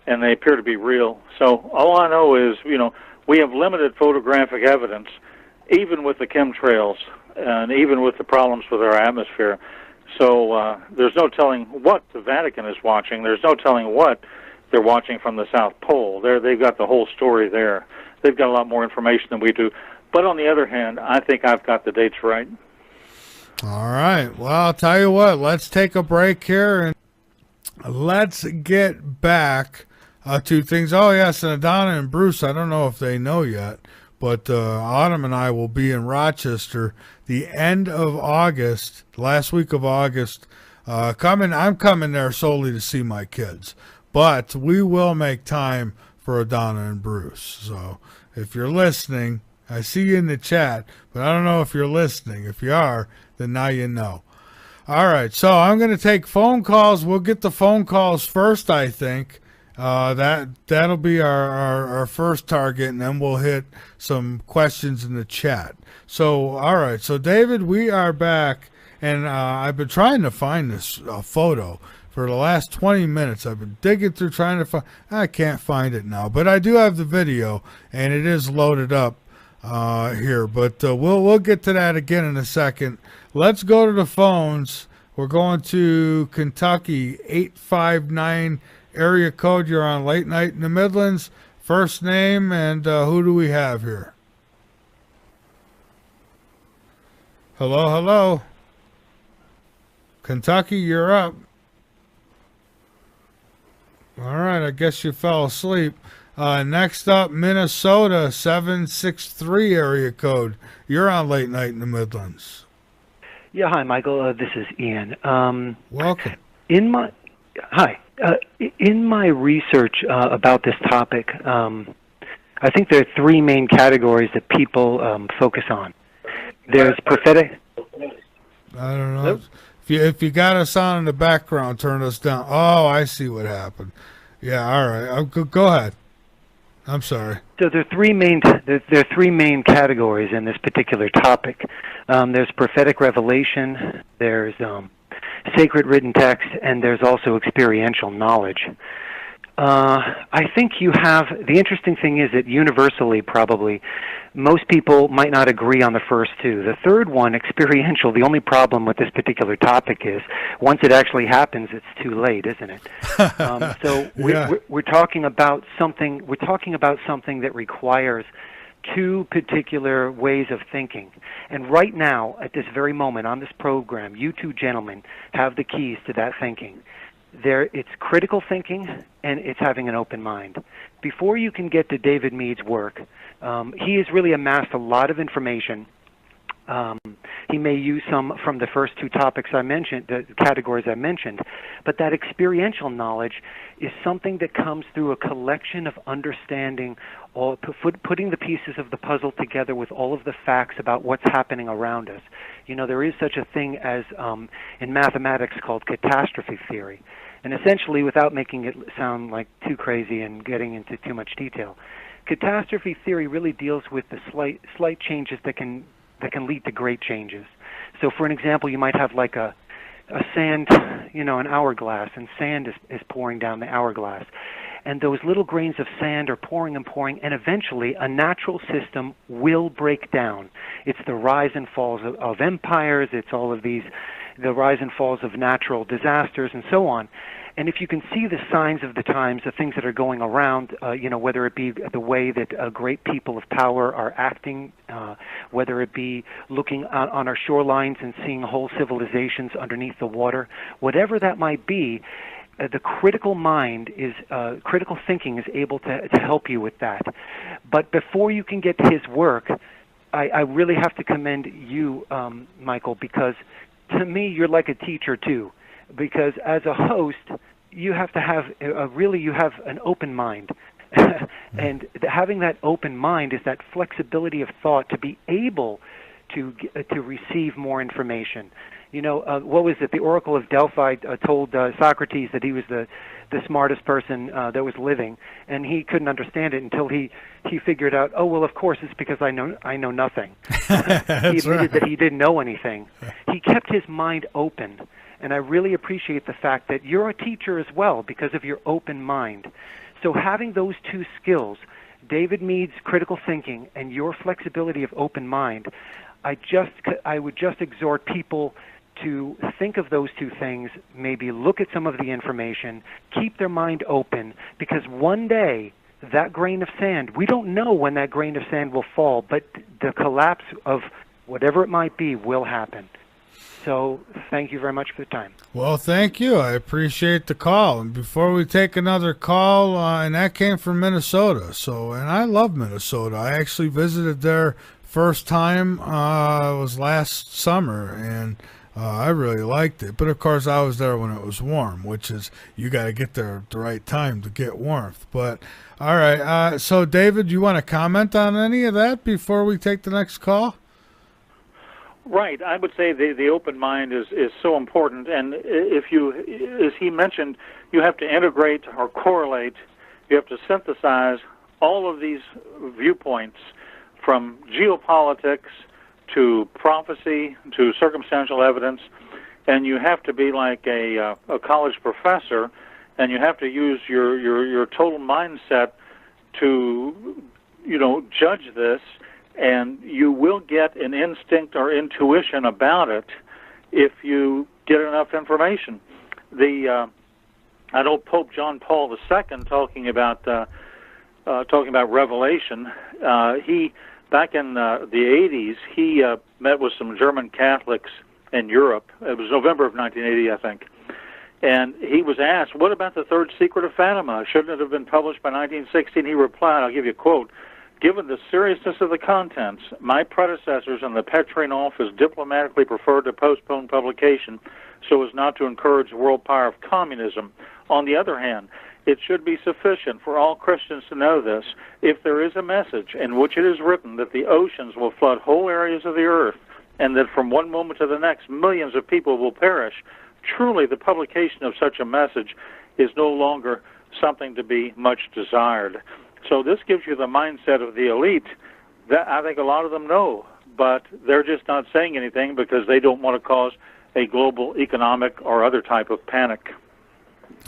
S3: and they appear to be real. So all I know is, we have limited photographic evidence, even with the chemtrails, and even with the problems with our atmosphere. So there's no telling what the Vatican is watching. There's no telling what they're watching from the South Pole. They've got the whole story there. They've got a lot more information than we do. But on the other hand, I think I've got the dates right.
S2: All right. Well, I'll tell you what. Let's take a break here and let's get back to things. Oh, yes, and Donna and Bruce, I don't know if they know yet, but Autumn and I will be in Rochester the end of August, last week of August. I'm coming there solely to see my kids. But we will make time for Donna and Bruce. So if you're listening, I see you in the chat, but I don't know if you're listening. If you are, then now you know. All right, so I'm going to take phone calls. We'll get the phone calls first, I think. That'll be our first target, and then we'll hit some questions in the chat. So, all right, so David, we are back, and I've been trying to find this photo for the last 20 minutes. I've been digging through trying to find. I can't find it now, but I do have the video, and it is loaded up here. But we'll get to that again in a second. Let's go to the phones. We're going to Kentucky, 859 area code. You're on Late Night in the Midlands. First name, and who do we have here? Hello, hello. Kentucky, you're up. All right, I guess you fell asleep. Next up, Minnesota, 763 area code. You're on Late Night in the Midlands.
S4: Yeah, hi, Michael. This is Ian.
S2: Welcome.
S4: In my research about this topic, I think there are three main categories that people focus on. There's prophetic.
S2: I don't know. If you got us on in the background, turn us down. Oh, I see what happened. Yeah, all right. Go ahead. I'm sorry.
S4: So there are three main categories in this particular topic. There's prophetic revelation, there's sacred written text, and there's also experiential knowledge. I think the interesting thing is that universally, probably, most people might not agree on the first two. The third one, experiential, the only problem with this particular topic is once it actually happens, it's too late, isn't it? So we're talking about something. We're talking about something that requires two particular ways of thinking. And right now, at this very moment on this program, you two gentlemen have the keys to that thinking. It's critical thinking, and it's having an open mind. Before you can get to David Mead's work, he has really amassed a lot of information. He may use some from the first two topics I mentioned, the categories I mentioned, but that experiential knowledge is something that comes through a collection of understanding, or putting the pieces of the puzzle together with all of the facts about what's happening around us. You know, there is such a thing as, in mathematics, called catastrophe theory. And essentially, without making it sound like too crazy and getting into too much detail, catastrophe theory really deals with the slight changes that can lead to great changes. So for an example, you might have like a sand, an hourglass, and sand is pouring down the hourglass. And those little grains of sand are pouring and pouring, and eventually a natural system will break down. It's the rise and falls of empires, it's all of the rise and falls of natural disasters, and so on. And if you can see the signs of the times, the things that are going around, whether it be the way that great people of power are acting, whether it be looking on our shorelines and seeing whole civilizations underneath the water, whatever that might be, the critical mind critical thinking is able to help you with that. But before you can get to his work, I really have to commend you, Michael, because to me, you're like a teacher too. Because as a host, you have to have you have an open mind. And having that open mind is that flexibility of thought to be able to receive more information. What was it? The Oracle of Delphi told Socrates that he was the smartest person that was living, and he couldn't understand it until he figured out, oh, well, of course it's because I know nothing. He admitted that he didn't know anything. He kept his mind open, and I really appreciate the fact that you're a teacher as well because of your open mind. So having those two skills, David Mead's critical thinking and your flexibility of open mind, I would just exhort people to think of those two things, maybe look at some of the information, keep their mind open, because one day that grain of sand, we don't know when that grain of sand will fall, but the collapse of whatever it might be will happen. So thank you very much for the time.
S2: Well, thank you. I appreciate the call. And before we take another call, and that came from Minnesota. And I love Minnesota. I actually visited there first time was last summer, and I really liked it. But of course, I was there when it was warm, which is you got to get there at the right time to get warmth. But all right. So David, you want to comment on any of that before we take the next call?
S3: Right. I would say the open mind is so important. And if you, as he mentioned, you have to integrate or correlate, you have to synthesize all of these viewpoints from geopolitics to prophecy to circumstantial evidence, and you have to be like a college professor, and you have to use your total mindset to judge this, and you will get an instinct or intuition about it if you get enough information. I know Pope John Paul II talking about Revelation. He back in the 80s, he met with some German Catholics in Europe. It was November of 1980, I think. And he was asked, what about the third secret of Fatima? Shouldn't it have been published by 1916? He replied, I'll give you a quote, given the seriousness of the contents, my predecessors in the Petrine office diplomatically preferred to postpone publication so as not to encourage the world power of communism. On the other hand, it should be sufficient for all Christians to know this. If there is a message in which it is written that the oceans will flood whole areas of the earth and that from one moment to the next millions of people will perish, truly the publication of such a message is no longer something to be much desired. So this gives you the mindset of the elite that I think a lot of them know, but they're just not saying anything because they don't want to cause a global economic or other type of panic.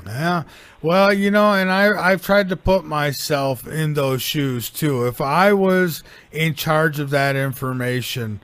S2: Yeah, well, and I've tried to put myself in those shoes too. If I was in charge of that information,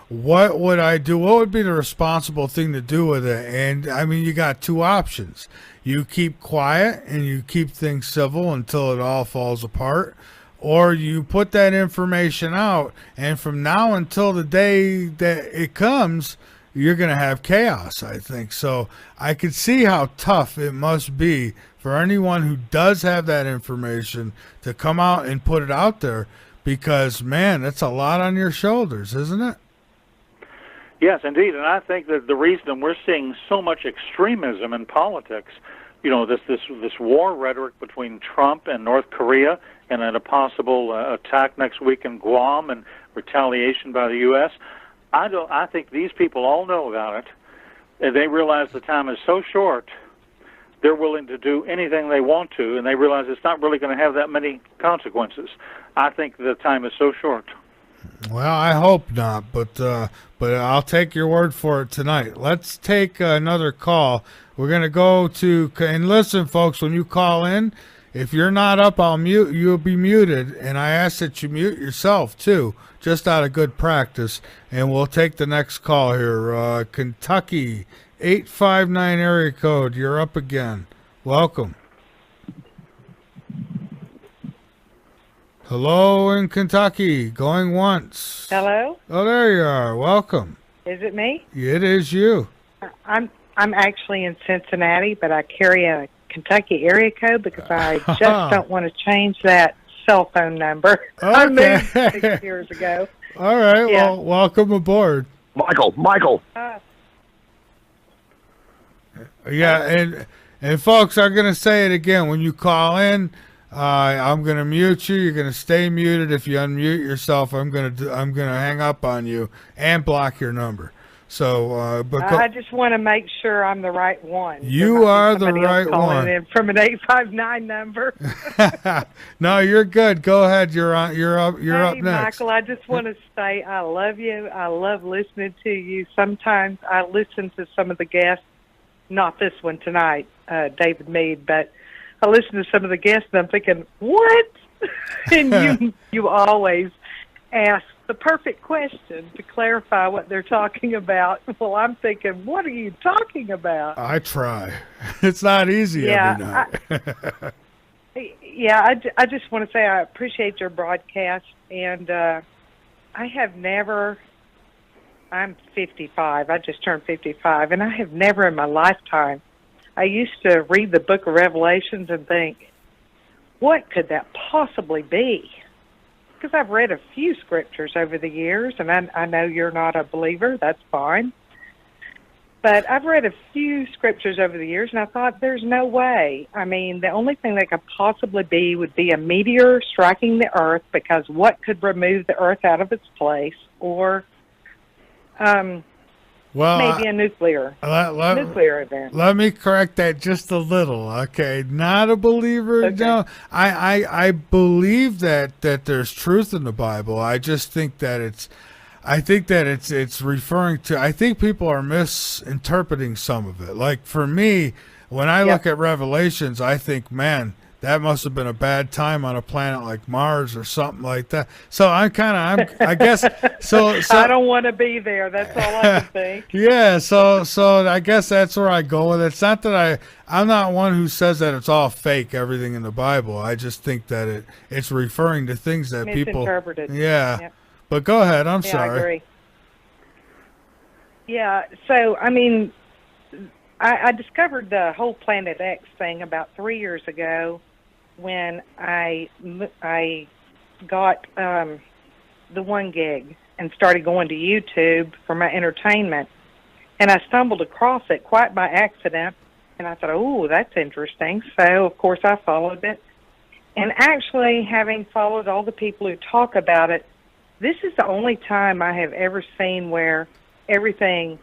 S2: what would I do? What would be the responsible thing to do with it? And I mean, you got two options. You keep quiet and you keep things civil until it all falls apart, or you put that information out, and from now until the day that it comes, you're going to have chaos, I think. So I could see how tough it must be for anyone who does have that information to come out and put it out there, because, man, that's a lot on your shoulders, isn't it?
S3: Yes, indeed. And I think that the reason we're seeing so much extremism in politics, this war rhetoric between Trump and North Korea, and then a possible attack next week in Guam and retaliation by the U.S., I think these people all know about it, and they realize the time is so short, they're willing to do anything they want to, and they realize it's not really going to have that many consequences. I think the time is so short.
S2: Well, I hope not, but I'll take your word for it tonight. Let's take another call. We're going to go to, and listen, folks, when you call in, if you're not up, I'll mute. You'll be muted, and I ask that you mute yourself, too, just out of good practice, and we'll take the next call here. Kentucky, 859 area code. You're up again. Welcome. Hello in Kentucky. Going once.
S5: Hello?
S2: Oh, there you are. Welcome.
S5: Is it me?
S2: It is you.
S5: I'm actually in Cincinnati, but I carry a Kentucky area code because I just don't want to change that cell phone number.
S2: Okay.
S5: I moved 6 years ago.
S2: All right.
S5: Yeah.
S2: Well, welcome aboard.
S6: Michael.
S2: Yeah, and folks, I'm going to say it again. When you call in, I'm going to mute you. You're going to stay muted. If you unmute yourself, I'm going to hang up on you and block your number. So, but
S5: I just want to make sure I'm the right one.
S2: You are the right one.
S5: In from an 859 number.
S2: No, you're good. Go ahead. You're on. You're up. You're up
S5: Hey,
S2: next.
S5: Michael, I just want to say I love you. I love listening to you. Sometimes I listen to some of the guests, not this one tonight, David Mead, but I listen to some of the guests and I'm thinking, what? And you always ask the perfect question to clarify what they're talking about. Well, I'm thinking, what are you talking about?
S2: I try. It's not easy every night.
S5: I just want to say I appreciate your broadcast, and I have never, I'm 55, I just turned 55, and I have never in my lifetime, I used to read the book of Revelations and think, what could that possibly be? Because I've read a few scriptures over the years, and I know you're not a believer, that's fine. But I've read a few scriptures over the years, and I thought, there's no way. I mean, the only thing that could possibly be would be a meteor striking the Earth, because what could remove the Earth out of its place, or maybe a nuclear event.
S2: Let me correct that just a little, okay? Not a believer.
S5: Okay.
S2: No, I believe that there's truth in the Bible. I just think that it's referring to. I think people are misinterpreting some of it. Like for me, when I look at Revelations, I think, man, that must have been a bad time on a planet like Mars or something like that. So I guess, so
S5: I don't want to be there. That's all I can think.
S2: Yeah, so I guess that's where I go with it. It's not that I'm not one who says that it's all fake, everything in the Bible. I just think that it's referring to things that people
S5: misinterpreted.
S2: Yeah.
S5: Yep.
S2: But go ahead. I'm sorry.
S5: I agree. Yeah, so I mean, I discovered the whole Planet X thing about 3 years ago when I got the 1 gig and started going to YouTube for my entertainment. And I stumbled across it quite by accident, and I thought, oh, that's interesting. So, of course, I followed it. And actually, having followed all the people who talk about it, this is the only time I have ever seen where everything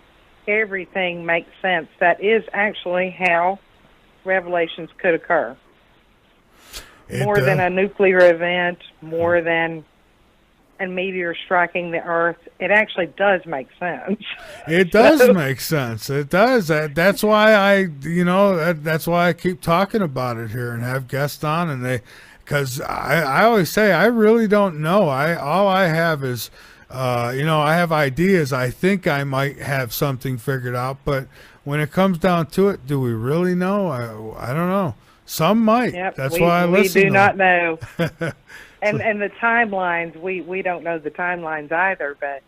S5: makes sense. That is actually how revelations could occur. More than a nuclear event, more than a meteor striking the Earth. It actually does make sense.
S2: It does make sense. It does. That's why that's why I keep talking about it here and have guests on, and because I always say I really don't know. All I have is, I have ideas. I think I might have something figured out, but when it comes down to it, do we really know? I don't know. Some might.
S5: Yep,
S2: That's why I listen.
S5: We do not know. And the timelines, we don't know the timelines either, but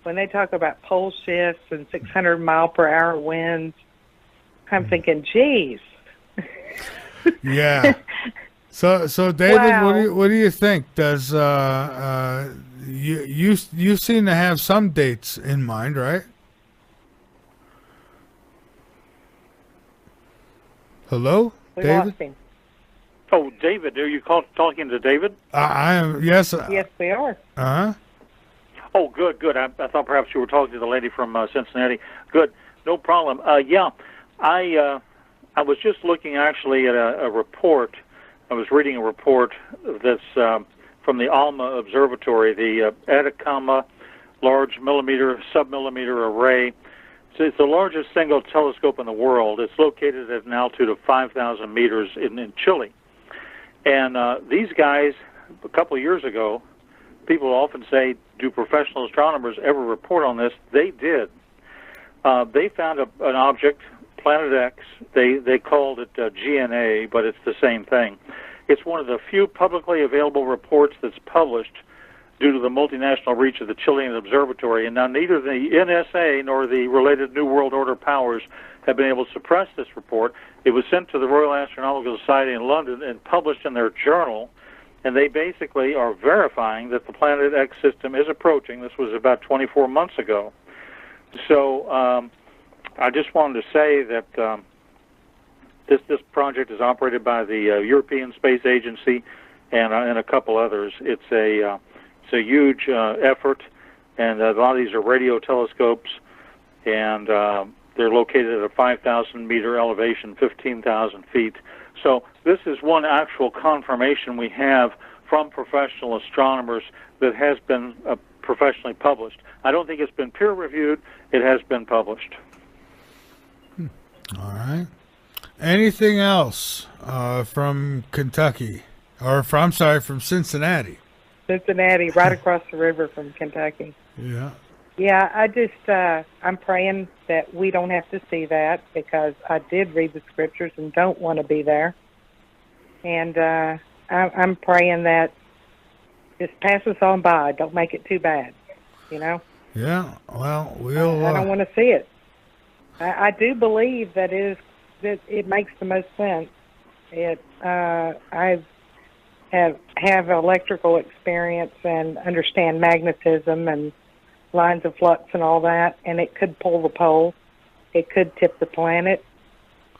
S5: when they talk about pole shifts and 600 mile per hour winds, I'm thinking, geez.
S2: Yeah. So David,
S5: wow.
S2: what do you think? Does you seem to have some dates in mind, right? Hello,
S5: We
S2: David?
S5: lost him.
S3: Oh, David, are you talking to David?
S2: I am. Yes.
S5: Yes, we are.
S2: Uh-huh.
S3: Oh, good. I thought perhaps you were talking to the lady from Cincinnati. Good, no problem. Yeah, I was just looking actually at a report. I was reading a report that's from the ALMA Observatory, the Atacama Large Submillimeter Array. So it's the largest single telescope in the world. It's located at an altitude of 5,000 meters in Chile. And these guys, a couple of years ago, people often say, do professional astronomers ever report on this? They did. They found an object, Planet X. They called it GNA, but it's the same thing. It's one of the few publicly available reports that's published due to the multinational reach of the Chilean observatory. And now neither the NSA nor the related New World Order powers have been able to suppress this report. It was sent to the Royal Astronomical Society in London and published in their journal, and they basically are verifying that the Planet X system is approaching. This was about 24 months ago. So I just wanted to say that this project is operated by the European Space Agency and a couple others. It's a huge effort, and a lot of these are radio telescopes. and they're located at a 5,000 meter elevation, 15,000 feet. So this is one actual confirmation we have from professional astronomers that has been professionally published. I don't think it's been peer-reviewed. It has been published.
S2: All right. Anything else from Kentucky? Or, from Cincinnati.
S5: Cincinnati, right across the river from Kentucky.
S2: Yeah.
S5: Yeah, I'm praying that we don't have to see that, because I did read the scriptures and don't want to be there. And I'm praying that just pass us on by. Don't make it too bad, you know?
S2: Yeah, well,
S5: I don't want to see it. I do believe that it makes the most sense. I have electrical experience and understand magnetism and lines of flux and all that, and it could pull the pole. It could tip the planet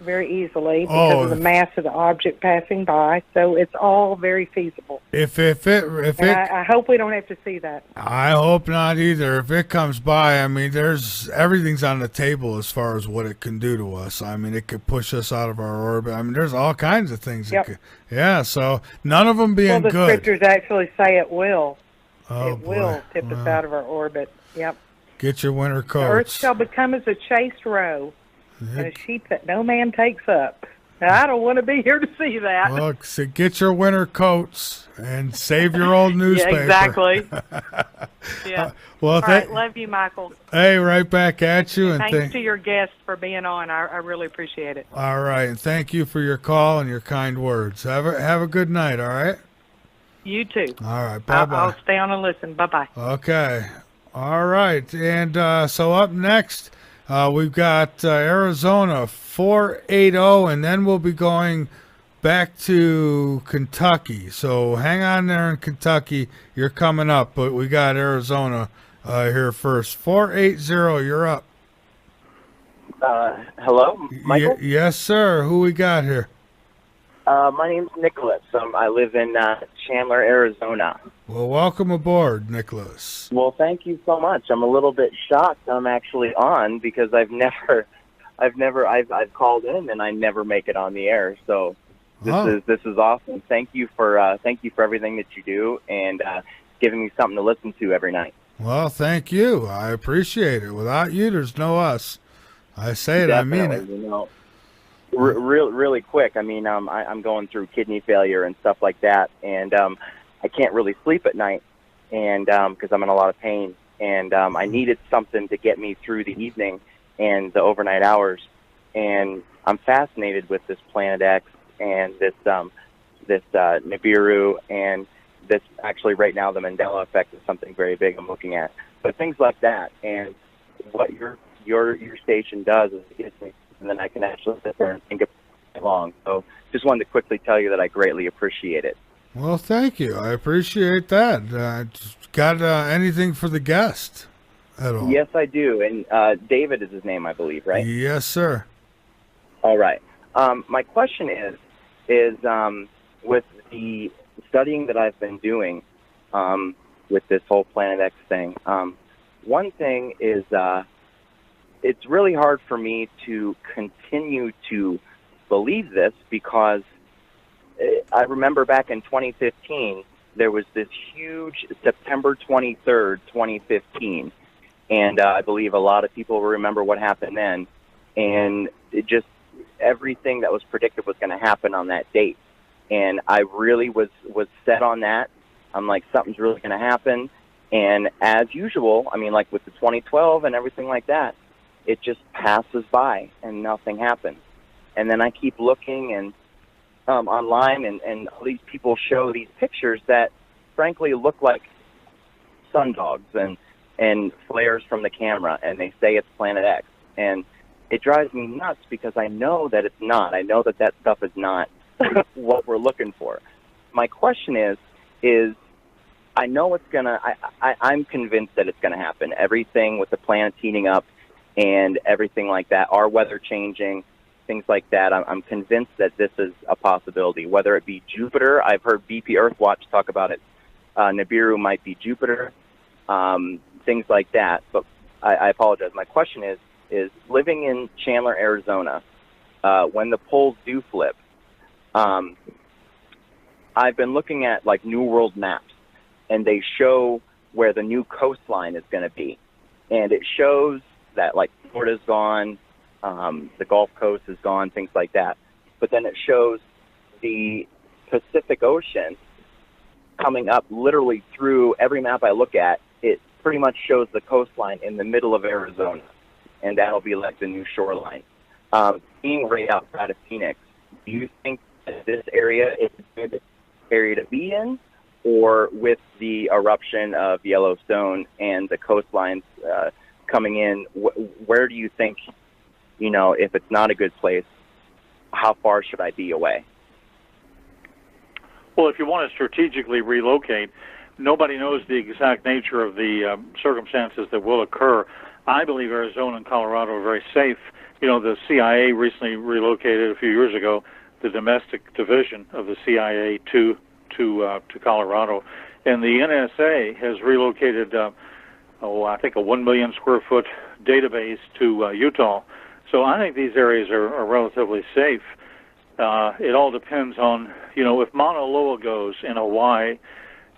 S5: very easily because of the mass of the object passing by. So it's all very feasible. I hope we don't have to see that.
S2: I hope not either. If it comes by, I mean, everything's on the table as far as what it can do to us. I mean, it could push us out of our orbit. I mean, there's all kinds of things.
S5: Yep.
S2: So none of them being
S5: good.
S2: Well,
S5: the scriptures actually say it will.
S2: It
S5: will tip us out of our orbit. Yep.
S2: Get your winter coats.
S5: The earth shall become as a chaste roe, and a sheep that no man takes up. Now, I don't want to be here to see that.
S2: Well, so get your winter coats and save your old newspaper.
S5: Yeah, exactly. Yeah.
S2: Well,
S5: all right, love you, Michael.
S2: Hey, right back at you.
S5: And thanks to your guest for being on. I really appreciate it.
S2: All right, and thank you for your call and your kind words. Have a good night, all right?
S5: You too.
S2: All right, bye-bye.
S5: I'll stay on and listen. Bye-bye.
S2: Okay. All right, and so up next, we've got Arizona 480, and then we'll be going back to Kentucky. So hang on there in Kentucky. You're coming up, but we got Arizona here first. 480, you're up.
S6: Hello, Michael?
S2: Yes, sir. Who we got here?
S6: My name's Nicholas. I live in Chandler, Arizona.
S2: Well, welcome aboard, Nicholas.
S6: Well, thank you so much. I'm a little bit shocked I'm actually on, because I've called in and I never make it on the air. So this is awesome. Thank you for everything that you do, and giving me something to listen to every night.
S2: Well, thank you. I appreciate it. Without you, there's no us. I say it, definitely. I mean it.
S6: You know, really quick. I mean, I'm going through kidney failure and stuff like that, and I can't really sleep at night, and because I'm in a lot of pain, and I needed something to get me through the evening and the overnight hours, and I'm fascinated with this Planet X and this Nibiru, and this actually right now the Mandela effect is something very big I'm looking at, but things like that, and what your station does is it gives me, and then I can actually sit there and think about it long. So just wanted to quickly tell you that I greatly appreciate it.
S2: Well, thank you. I appreciate that. Got anything for the guest at all?
S6: Yes, I do. And David is his name, I believe, right?
S2: Yes, sir.
S6: All right. My question is with the studying that I've been doing with this whole Planet X thing, one thing is it's really hard for me to continue to believe this, because I remember back in 2015, there was this huge September 23rd, 2015, and I believe a lot of people remember what happened then, and it just everything that was predicted was going to happen on that date, and I really was set on that. I'm like, something's really going to happen, and as usual, I mean, like with the 2012 and everything like that, it just passes by and nothing happens. And then I keep looking and online, and all these people show these pictures that frankly look like sundogs and flares from the camera, and they say it's Planet X. And it drives me nuts, because I know that it's not. I know that stuff is not what we're looking for. My question is I know it's gonna, I'm convinced that it's gonna happen. Everything with the planets heating up and everything like that, our weather changing, things like that, I'm convinced that this is a possibility. Whether it be Jupiter, I've heard BP Earthwatch talk about it. Nibiru might be Jupiter, things like that. But I apologize. My question is is living in Chandler, Arizona. When the poles do flip, I've been looking at like New World maps, and they show where the new coastline is going to be, and it shows that like Florida's gone, the Gulf Coast is gone, things like that. But then it shows the Pacific Ocean coming up literally through every map I look at. It pretty much shows the coastline in the middle of Arizona, and that'll be like the new shoreline. Being right outside of Phoenix, do you think that this area is a good area to be in, or with the eruption of Yellowstone and the coastlines coming in, where do you think, if it's not a good place, how far should I be away?
S3: Well, if you want to strategically relocate, nobody knows the exact nature of the circumstances that will occur. I believe Arizona and Colorado are very safe. The CIA recently relocated a few years ago the domestic division of the CIA to Colorado, and the NSA has relocated, I think a 1 million square foot database to Utah. So I think these areas are relatively safe. It all depends on, if Mauna Loa goes in Hawaii,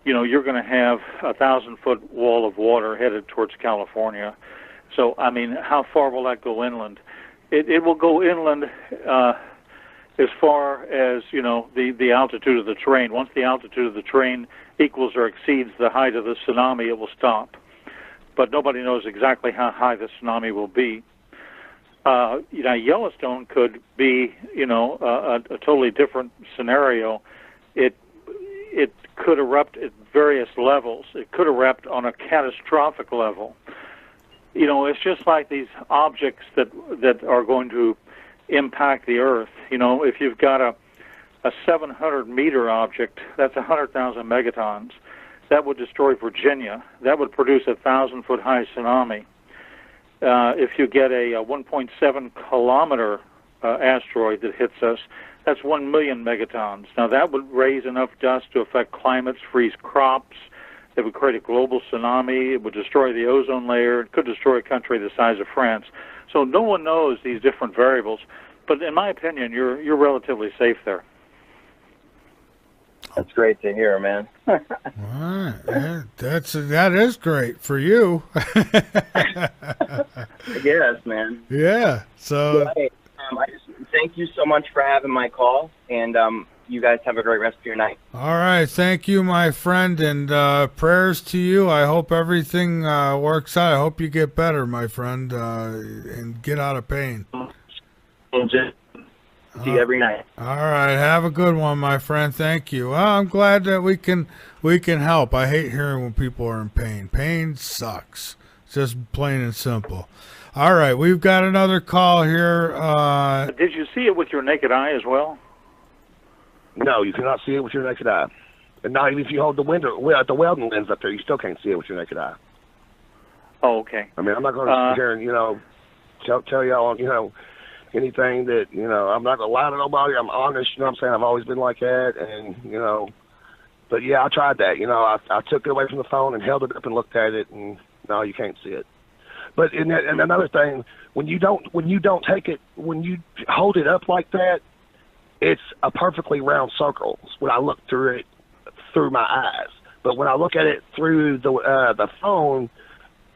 S3: you're going to have a 1,000-foot wall of water headed towards California. So, how far will that go inland? It will go inland as far as, the altitude of the terrain. Once the altitude of the terrain equals or exceeds the height of the tsunami, it will stop. But nobody knows exactly how high the tsunami will be. Yellowstone could be, a totally different scenario. It could erupt at various levels. It could erupt on a catastrophic level. It's just like these objects that are going to impact the Earth. If you've got a 700-meter object, that's 100,000 megatons. That would destroy Virginia. That would produce a 1,000-foot high tsunami. If you get a 1.7-kilometer asteroid that hits us, that's 1 million megatons. Now, that would raise enough dust to affect climates, freeze crops. It would create a global tsunami. It would destroy the ozone layer. It could destroy a country the size of France. So no one knows these different variables. But in my opinion, you're relatively safe there.
S6: That's great to hear, man.
S2: All right. Yeah, that is great for you.
S6: Yes, man.
S2: Yeah. So
S6: I just thank you so much for having my call, and you guys have a great rest of your night.
S2: all right. Thank you, my friend, and prayers to you. I hope everything works out. I hope you get better, my friend, and get out of pain.
S6: And just see you every night.
S2: All right. Have a good one, my friend. Thank you. Well, I'm glad that we can help. I hate hearing when people are in pain. Pain sucks. Just plain and simple. All right. We've got another call here.
S3: Did you see it with your naked eye as well?
S7: No, you cannot see it with your naked eye. And not even if you hold the welding lens up there, you still can't see it with your naked eye.
S3: Oh, okay.
S7: I'm not going to sit here and, tell y'all, anything that, I'm not going to lie to nobody. I'm honest, I'm saying? I've always been like that. And, but yeah, I tried that. I took it away from the phone and held it up and looked at it, and no, you can't see it. But and another thing, when you take it, when you hold it up like that, it's a perfectly round circle when I look through it through my eyes. But when I look at it through the phone,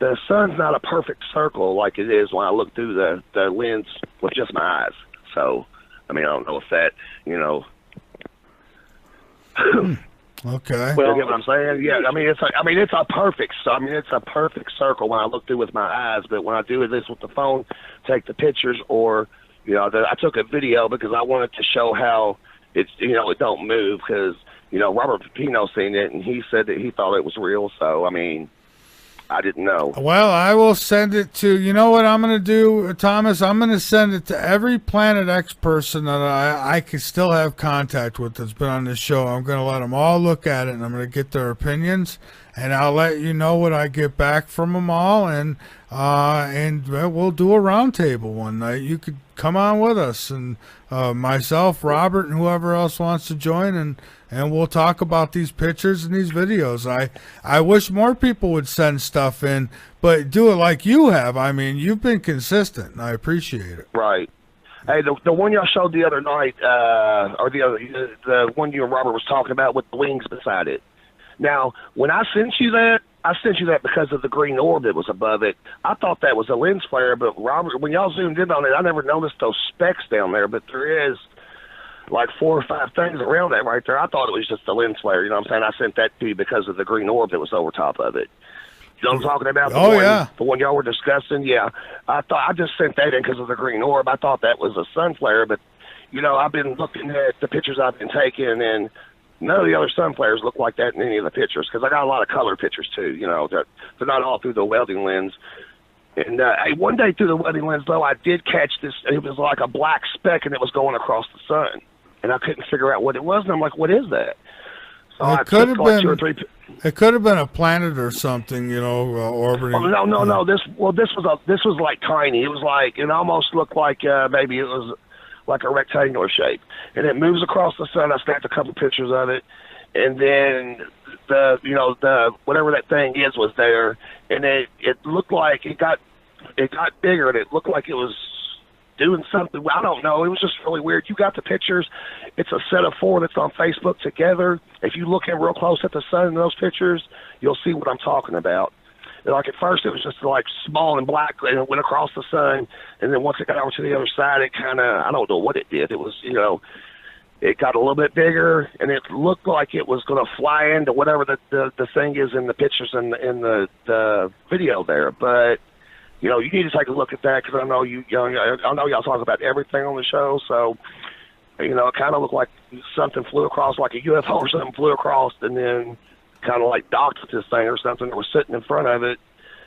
S7: the sun's not a perfect circle like it is when I look through the lens with just my eyes. So, I don't know if that,
S2: Okay.
S7: Well, you get what I'm saying? Yeah. It's a perfect. It's a perfect circle when I look through with my eyes. But when I do this with the phone, take the pictures, or I took a video because I wanted to show how it's it don't move, because Robert Pepino seen it and he said that he thought it was real. So I didn't know.
S2: Well, I will send it to, you know what I'm going to do, Thomas? I'm going to send it to every Planet X person that I can still have contact with that's been on this show. I'm going to let them all look at it, and I'm going to get their opinions, and I'll let you know what I get back from them all, and we'll do a roundtable one night. You could come on with us, and myself, Robert, and whoever else wants to join, and we'll talk about these pictures and these videos. I wish more people would send stuff in, but do it like you have. I mean, you've been consistent, and I appreciate it.
S7: Right. Hey, the one y'all showed the other night, or the one you and Robert was talking about with the wings beside it. Now, when I sent you that because of the green orb that was above it. I thought that was a lens flare, but Robert, when y'all zoomed in on it, I never noticed those specks down there, but there is like 4 or 5 things around that right there. I thought it was just a lens flare, you know what I'm saying? I sent that to you because of the green orb that was over top of it. You know what I'm talking about? The one y'all were discussing? Yeah. I just sent that in because of the green orb. I thought that was a sun flare, but, you know, I've been looking at the pictures I've been taking, and none of the other sun flares look like that in any of the pictures, because I got a lot of color pictures too. You know, they're not all through the welding lens. And one day through the welding lens, though, I did catch this. It was like a black speck, and it was going across the sun, and I couldn't figure out what it was. And I'm like, "What is that?" So
S2: it could have been. It could have been a planet or something, you know, orbiting.
S7: Oh, no. This was like tiny. It was like, it almost looked like maybe it was like a rectangular shape, and it moves across the sun. I snapped a couple pictures of it, and then the whatever that thing is was there, and it looked like it got bigger, and it looked like it was doing something. I don't know. It was just really weird. You got the pictures. It's a set of 4 that's on Facebook together. If you look in real close at the sun in those pictures, you'll see what I'm talking about. And like at first, it was just like small and black, and it went across the sun. And then once it got over to the other side, it kind of, I don't know what it did. It was, you know, it got a little bit bigger, and it looked like it was going to fly into whatever the thing is in the pictures and in the video there. But you know, you need to take a look at that, because I know I know y'all talk about everything on the show. So, you know, it kind of looked like something flew across, like a UFO or something flew across, and then kind of like docked with this thing or something that was sitting in front of it.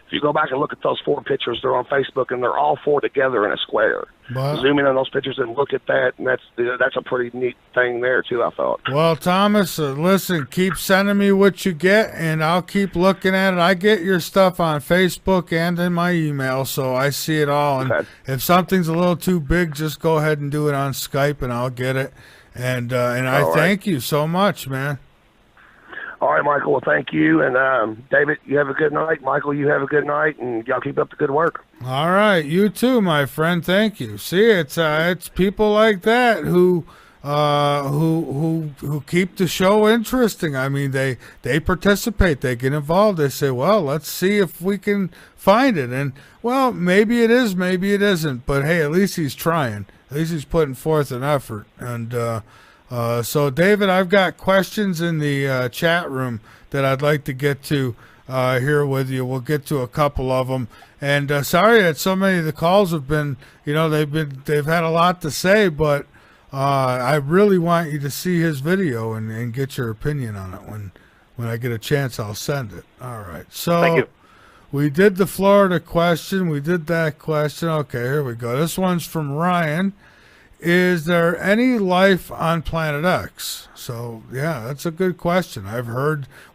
S7: If you go back and look at those 4 pictures, they're on Facebook, and they're all 4 together in a square. Wow. Zoom in on those pictures and look at that, and that's a pretty neat thing there, too, I thought.
S2: Well, Thomas, listen, keep sending me what you get, and I'll keep looking at it. I get your stuff on Facebook and in my email, so I see it all. And if something's a little too big, just go ahead and do it on Skype, and I'll get it. And I thank you so much, man.
S7: All right, Michael. Well, thank you. And David, you have a good night. Michael, you have a good night, and y'all keep up the good work.
S2: All right, you too, my friend. Thank you. See, it's people like that who keep the show interesting. I mean, they participate, they get involved. They say, well, let's see if we can find it. And well, maybe it is, maybe it isn't. But hey, at least he's trying. At least he's putting forth an effort. And so, David, I've got questions in the chat room that I'd like to get to here with you. We'll get to a couple of them. And sorry that so many of the calls have been, you know, they've had a lot to say, but I really want you to see his video and get your opinion on it. When I get a chance, I'll send it. All right. So
S3: thank you.
S2: We did the Florida question. We did that question. Okay, here we go. This one's from Ryan. Is there any life on Planet X? So, yeah, that's a good question.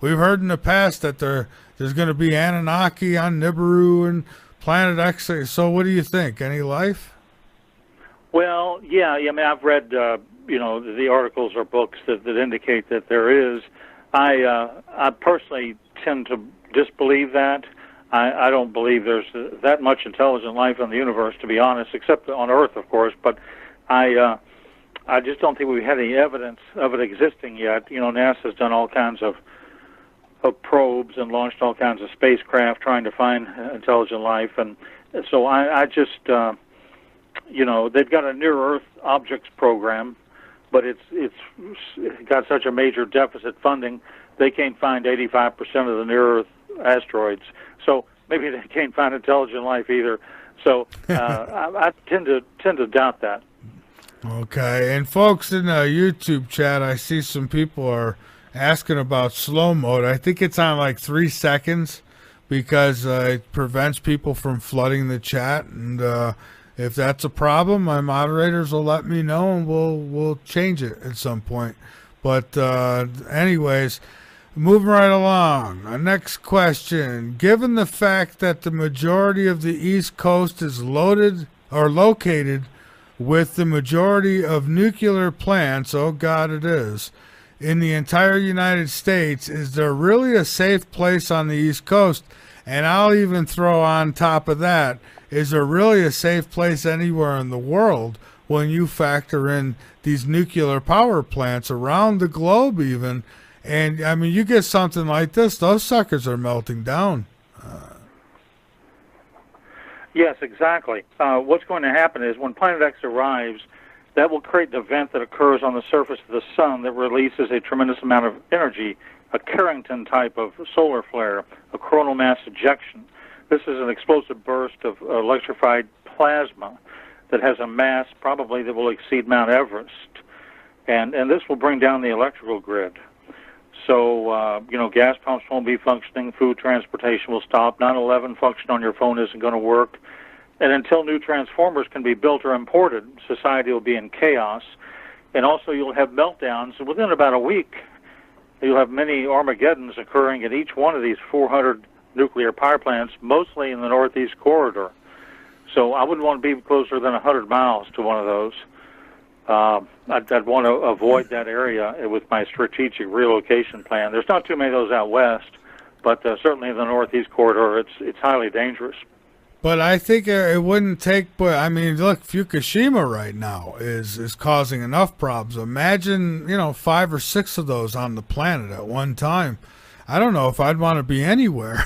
S2: We've heard in the past that there's going to be Anunnaki on Nibiru and Planet X. So what do you think? Any life?
S3: Well, yeah. I mean, I've read, the articles or books that indicate that there is. I personally tend to disbelieve that. I don't believe there's that much intelligent life in the universe, to be honest, except on Earth, of course, but I just don't think we've had any evidence of it existing yet. You know, NASA's done all kinds of probes and launched all kinds of spacecraft trying to find intelligent life, and so I just, they've got a near-Earth objects program, but it's got such a major deficit funding, they can't find 85% of the near-Earth asteroids. So maybe they can't find intelligent life either. So I tend to doubt that.
S2: Okay, and folks in the YouTube chat, I see some people are asking about slow mode. I think it's on like 3 seconds because it prevents people from flooding the chat. And if that's a problem, my moderators will let me know, and we'll change it at some point. But anyways, moving right along. Our next question. Given the fact that the majority of the East Coast is located with the majority of nuclear plants, oh God it is, in the entire United States, is there really a safe place on the East Coast? And I'll even throw on top of that, is there really a safe place anywhere in the world when you factor in these nuclear power plants around the globe even? And, I mean, you get something like this, those suckers are melting down.
S3: Yes, exactly. What's going to happen is when Planet X arrives, that will create an event that occurs on the surface of the sun that releases a tremendous amount of energy, a Carrington type of solar flare, a coronal mass ejection. This is an explosive burst of electrified plasma that has a mass probably that will exceed Mount Everest. And this will bring down the electrical grid. So, gas pumps won't be functioning, food transportation will stop, 9/11 function on your phone isn't going to work. And until new transformers can be built or imported, society will be in chaos. And also you'll have meltdowns. And within about a week, you'll have many Armageddons occurring at each one of these 400 nuclear power plants, mostly in the Northeast corridor. So I wouldn't want to be closer than 100 miles to one of those. I'd want to avoid that area with my strategic relocation plan. There's not too many of those out west, but certainly in the Northeast corridor, it's highly dangerous.
S2: But I think it wouldn't take, but I mean, look, Fukushima right now is causing enough problems. Imagine, 5 or 6 of those on the planet at one time. I don't know if I'd want to be anywhere.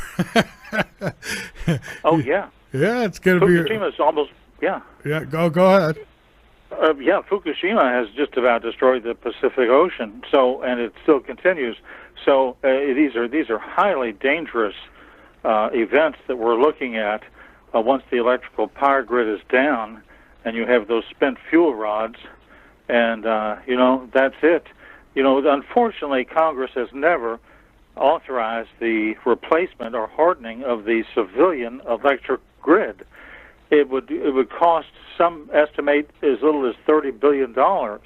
S3: Oh, yeah.
S2: Yeah, it's going to be.
S3: Fukushima's almost, yeah.
S2: Yeah, go ahead.
S3: Fukushima has just about destroyed the Pacific Ocean, and it still continues. So these are highly dangerous events that we're looking at once the electrical power grid is down, and you have those spent fuel rods, and that's it. Unfortunately, Congress has never authorized the replacement or hardening of the civilian electric grid. It would cost, some estimate, as little as $30 billion. But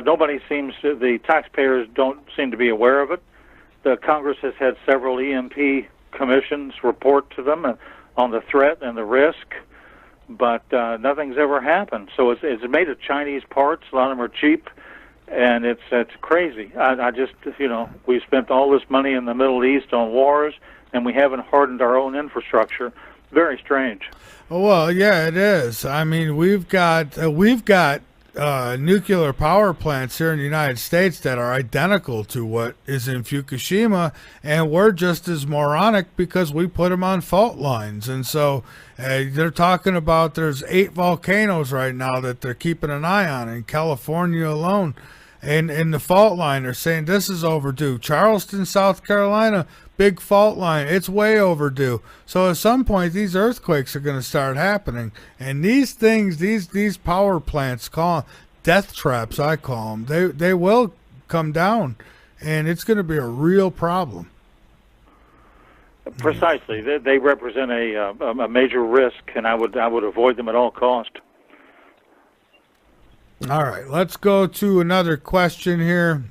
S3: nobody the taxpayers don't seem to be aware of it. The Congress has had several EMP commissions report to them on the threat and the risk, but nothing's ever happened. So it's made of Chinese parts. A lot of them are cheap, and it's crazy. I just, we spent all this money in the Middle East on wars, and we haven't hardened our own infrastructure. Very strange.
S2: Well, yeah, it is. I mean, we've got nuclear power plants here in the United States that are identical to what is in Fukushima, and we're just as moronic because we put them on fault lines. And so they're talking about there's 8 volcanoes right now that they're keeping an eye on in California alone. And in the fault line, they're saying this is overdue. Charleston, South Carolina, big fault line. It's way overdue. So at some point, these earthquakes are going to start happening. And these things, these power plants, call death traps, I call them, they will come down. And it's going to be a real problem.
S3: Precisely. They represent a major risk, and I would avoid them at all cost.
S2: All right, let's go to another question here.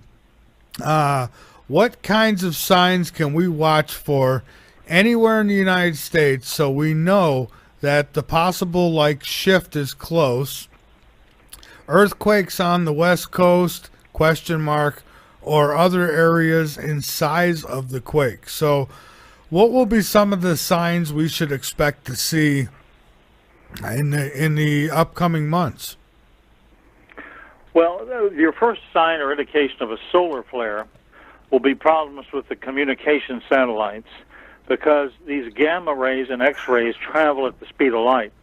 S2: What kinds of signs can we watch for anywhere in the United States so we know that the possible shift is close? Earthquakes on the West Coast, ? Or other areas in size of the quake. So what will be some of the signs we should expect to see in the upcoming months?
S3: Well, your first sign or indication of a solar flare will be problems with the communication satellites, because these gamma rays and X-rays travel at the speed of light.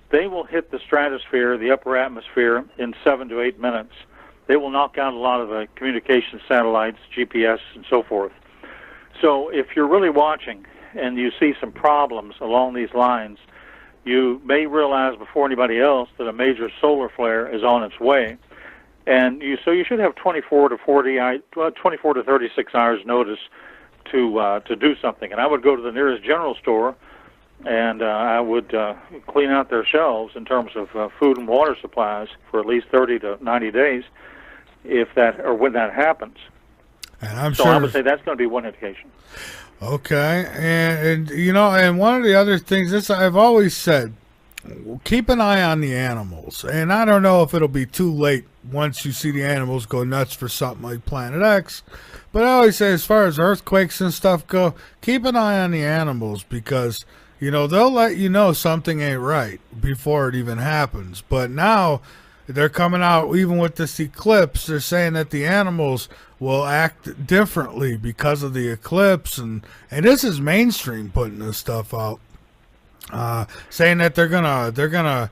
S3: They will hit the stratosphere, the upper atmosphere, in 7 to 8 minutes. They will knock out a lot of the communication satellites, GPS, and so forth. So if you're really watching and you see some problems along these lines, you may realize before anybody else that a major solar flare is on its way. And you should have 24 to 36 hours notice to do something. And I would go to the nearest general store, and I would clean out their shelves in terms of food and water supplies for at least 30 to 90 days, when that happens.
S2: And
S3: I would say that's going to be one indication.
S2: Okay, and one of the other things, this I've always said, keep an eye on the animals. And I don't know if it'll be too late once you see the animals go nuts for something like Planet X. But I always say, as far as earthquakes and stuff go, keep an eye on the animals because, they'll let you know something ain't right before it even happens. But now they're coming out, even with this eclipse, they're saying that the animals will act differently because of the eclipse. And this is mainstream putting this stuff out. Saying that they're gonna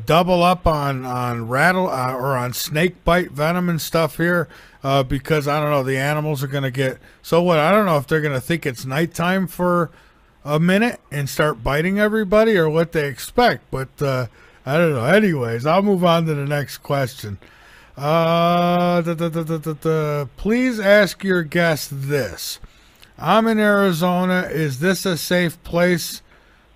S2: double up on rattle or on snake bite venom and stuff here because I don't know, the animals are gonna get so what I don't know if they're gonna think it's nighttime for a minute and start biting everybody or what they expect, but I don't know. Anyways, I'll move on to the next question. Please ask your guest this: I'm in Arizona. Is this a safe place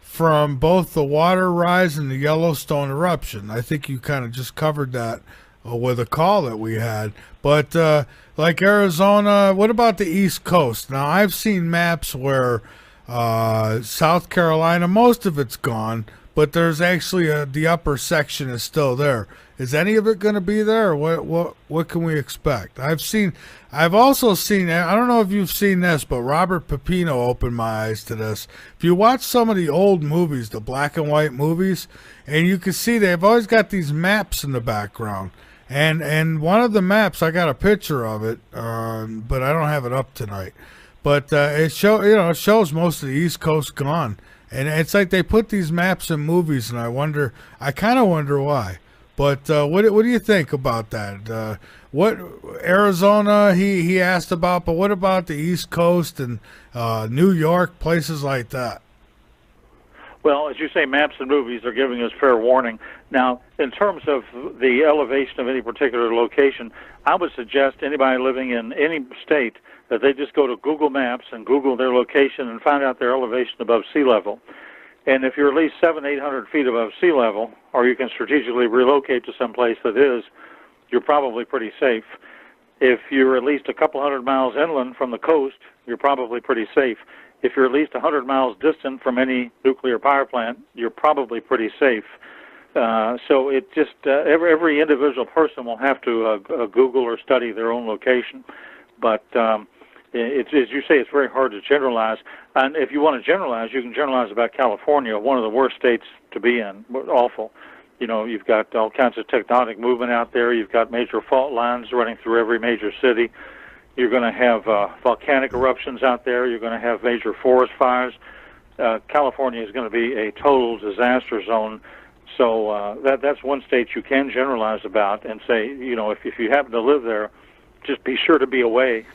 S2: from both the water rise and the Yellowstone eruption? I think you kind of just covered that with a call that we had. But like Arizona, what about the East Coast? Now, I've seen maps where South Carolina, most of it's gone, but there's actually the upper section is still there. Is any of it going to be there, or what can we expect? I've also seen, I don't know if you've seen this, but Robert Pepino opened my eyes to this. If you watch some of the old movies, the black and white movies, and you can see they've always got these maps in the background. And one of the maps, I got a picture of it, but I don't have it up tonight. But it shows most of the East Coast gone. And it's like they put these maps in movies, and I kind of wonder why. But what do you think about that? What Arizona he asked about, but what about the East Coast and New York, places like that?
S3: Well, as you say, maps and movies are giving us fair warning. Now, in terms of the elevation of any particular location, I would suggest anybody living in any state that they just go to Google Maps and Google their location and find out their elevation above sea level. And if you're at least 700-800 feet above sea level, or you can strategically relocate to some place that is, you're probably pretty safe. If you're at least a couple hundred miles inland from the coast, you're probably pretty safe. If you're at least 100 miles distant from any nuclear power plant, you're probably pretty safe. So it just every individual person will have to Google or study their own location. But it's, as you say, it's very hard to generalize. And if you want to generalize, you can generalize about California, one of the worst states to be in. Awful. You've got all kinds of tectonic movement out there. You've got major fault lines running through every major city. You're going to have volcanic eruptions out there. You're going to have major forest fires. California is going to be a total disaster zone. So that's one state you can generalize about and say, if you happen to live there, just be sure to be away.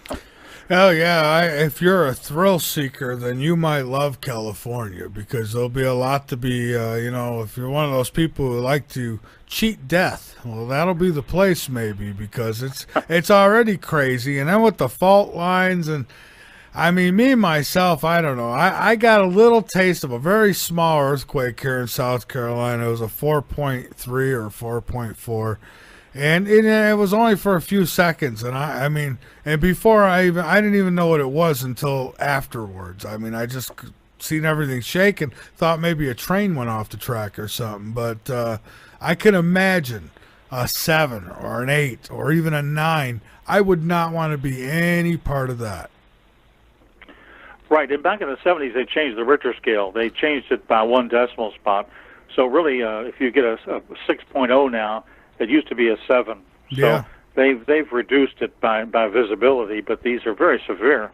S2: Oh, yeah. If you're a thrill seeker, then you might love California because there'll be a lot to be, if you're one of those people who like to cheat death, well, that'll be the place maybe because it's already crazy. And then with the fault lines and, I mean, me, myself, I don't know. I got a little taste of a very small earthquake here in South Carolina. It was a 4.3 or 4.4. And it was only for a few seconds, and I mean, and before I didn't even know what it was until afterwards. I mean, I just seen everything shake and thought maybe a train went off the track or something. But I can imagine a 7 or an 8 or even a 9. I would not want to be any part of that.
S3: Right, and back in the 70s, they changed the Richter scale. They changed it by 1 decimal spot. So really, if you get a 6.0 now, it used to be a 7. So
S2: yeah.
S3: They've reduced it by visibility, but these are very severe.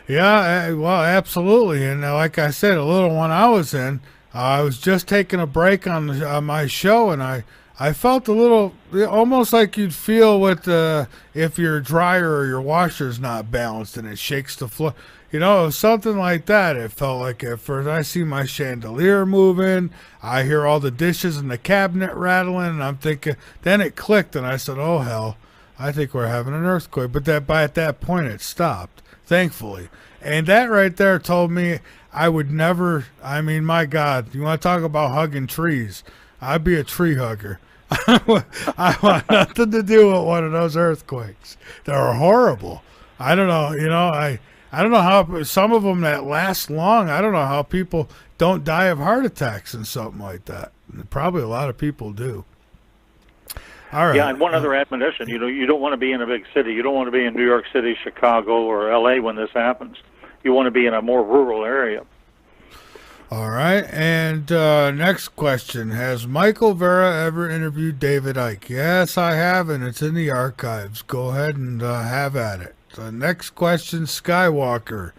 S2: Yeah, well, absolutely. And like I said, a little one I was in, I was just taking a break on my show, and I felt a little, almost like you'd feel with if your dryer or your washer's not balanced and it shakes the floor. Something like that. It felt like at first. I see my chandelier moving. I hear all the dishes in the cabinet rattling, and I'm thinking. Then it clicked, and I said, "Oh hell, I think we're having an earthquake." But at that point, it stopped, thankfully. And that right there told me I would never. I mean, my God, you want to talk about hugging trees? I'd be a tree hugger. I want nothing to do with one of those earthquakes. They're horrible. I don't know. I don't know how some of them that last long. I don't know how people don't die of heart attacks and something like that. Probably a lot of people do. All right.
S3: Yeah, and one other admonition, you don't want to be in a big city. You don't want to be in New York City, Chicago, or L.A. when this happens. You want to be in a more rural area.
S2: All right. And next question. Has Michael Vera ever interviewed David Icke? Yes, I have, and it's in the archives. Go ahead and have at it. The next question, Skywalker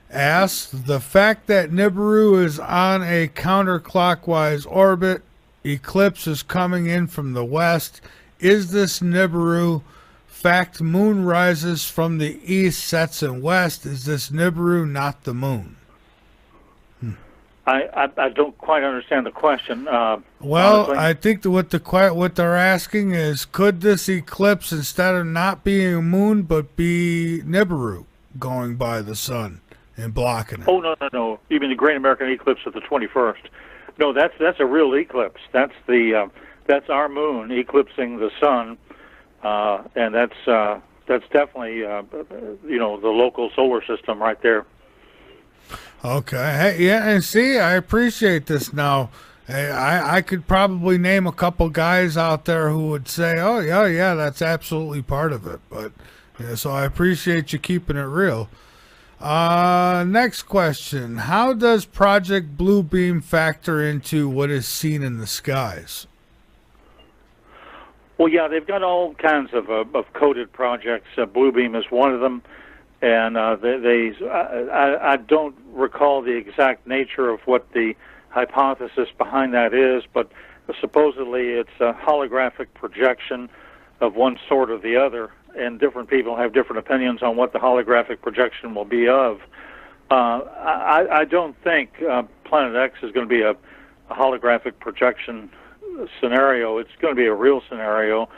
S2: asks, the fact that Nibiru is on a counterclockwise orbit, eclipse is coming in from the west. Is this Nibiru? Fact, moon rises from the east, sets in west. Is this Nibiru, not the moon?
S3: I don't quite understand the question.
S2: Well,
S3: honestly.
S2: I think what they're asking is, could this eclipse, instead of not being a moon, but be Nibiru going by the sun and blocking it?
S3: Oh, no. You mean the Great American Eclipse of the 21st? No, that's a real eclipse. That's our moon eclipsing the sun, and that's definitely the local solar system right there.
S2: Okay. Hey, yeah, and see, I appreciate this now. Hey, I could probably name a couple guys out there who would say, "Oh, yeah, that's absolutely part of it." But yeah, so I appreciate you keeping it real. Next question. How does Project Bluebeam factor into what is seen in the skies?
S3: Well, yeah, they've got all kinds of coded projects. Bluebeam is one of them, and I don't recall the exact nature of what the hypothesis behind that is, but supposedly it's a holographic projection of one sort or the other, and different people have different opinions on what the holographic projection will be of. I don't think Planet X is going to be a holographic projection scenario. It's going to be a real scenario.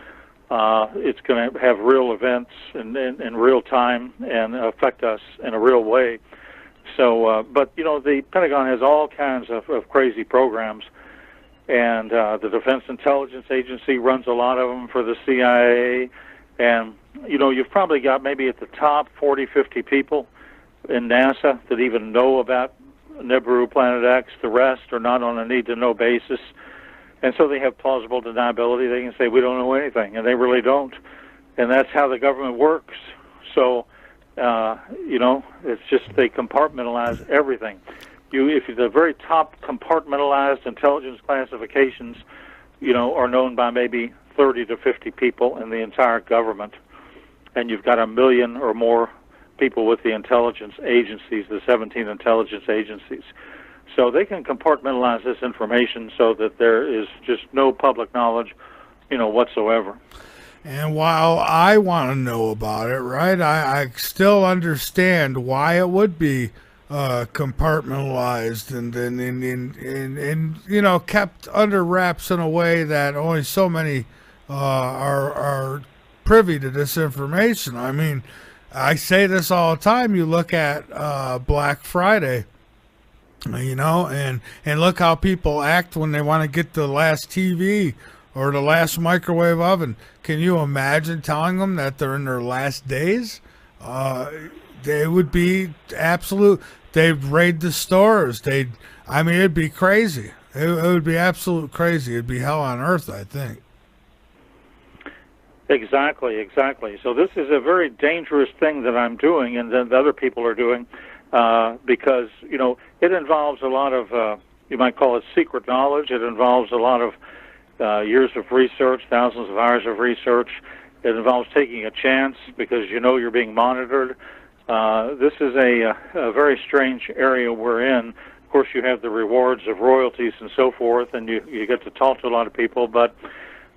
S3: It's going to have real events in real time and affect us in a real way. So, but the Pentagon has all kinds of crazy programs, and the Defense Intelligence Agency runs a lot of them for the CIA. And you've probably got maybe at the top 40, 50 people in NASA that even know about Nibiru, Planet X. The rest are not on a need-to-know basis. And so they have plausible deniability. They can say, we don't know anything, and they really don't. And that's how the government works. So, it's just they compartmentalize everything. If the very top compartmentalized intelligence classifications, are known by maybe 30 to 50 people in the entire government, and you've got 1 million or more people with the intelligence agencies, the 17 intelligence agencies. So they can compartmentalize this information so that there is just no public knowledge, whatsoever.
S2: And while I want to know about it, right, I still understand why it would be compartmentalized and kept under wraps in a way that only so many are privy to this information. I mean, I say this all the time. You look at Black Friday, and look how people act when they want to get the last TV or the last microwave oven. Can you imagine telling them that they're in their last days? They would be absolute. They'd raid the stores. It'd be crazy. It would be absolute crazy. It'd be hell on earth, I think.
S3: Exactly. So this is a very dangerous thing that I'm doing and that other people are doing because, it involves a lot of, you might call it secret knowledge. It involves a lot of years of research, thousands of hours of research. It involves taking a chance because you're being monitored. This is a very strange area we're in. Of course, you have the rewards of royalties and so forth, and you get to talk to a lot of people. But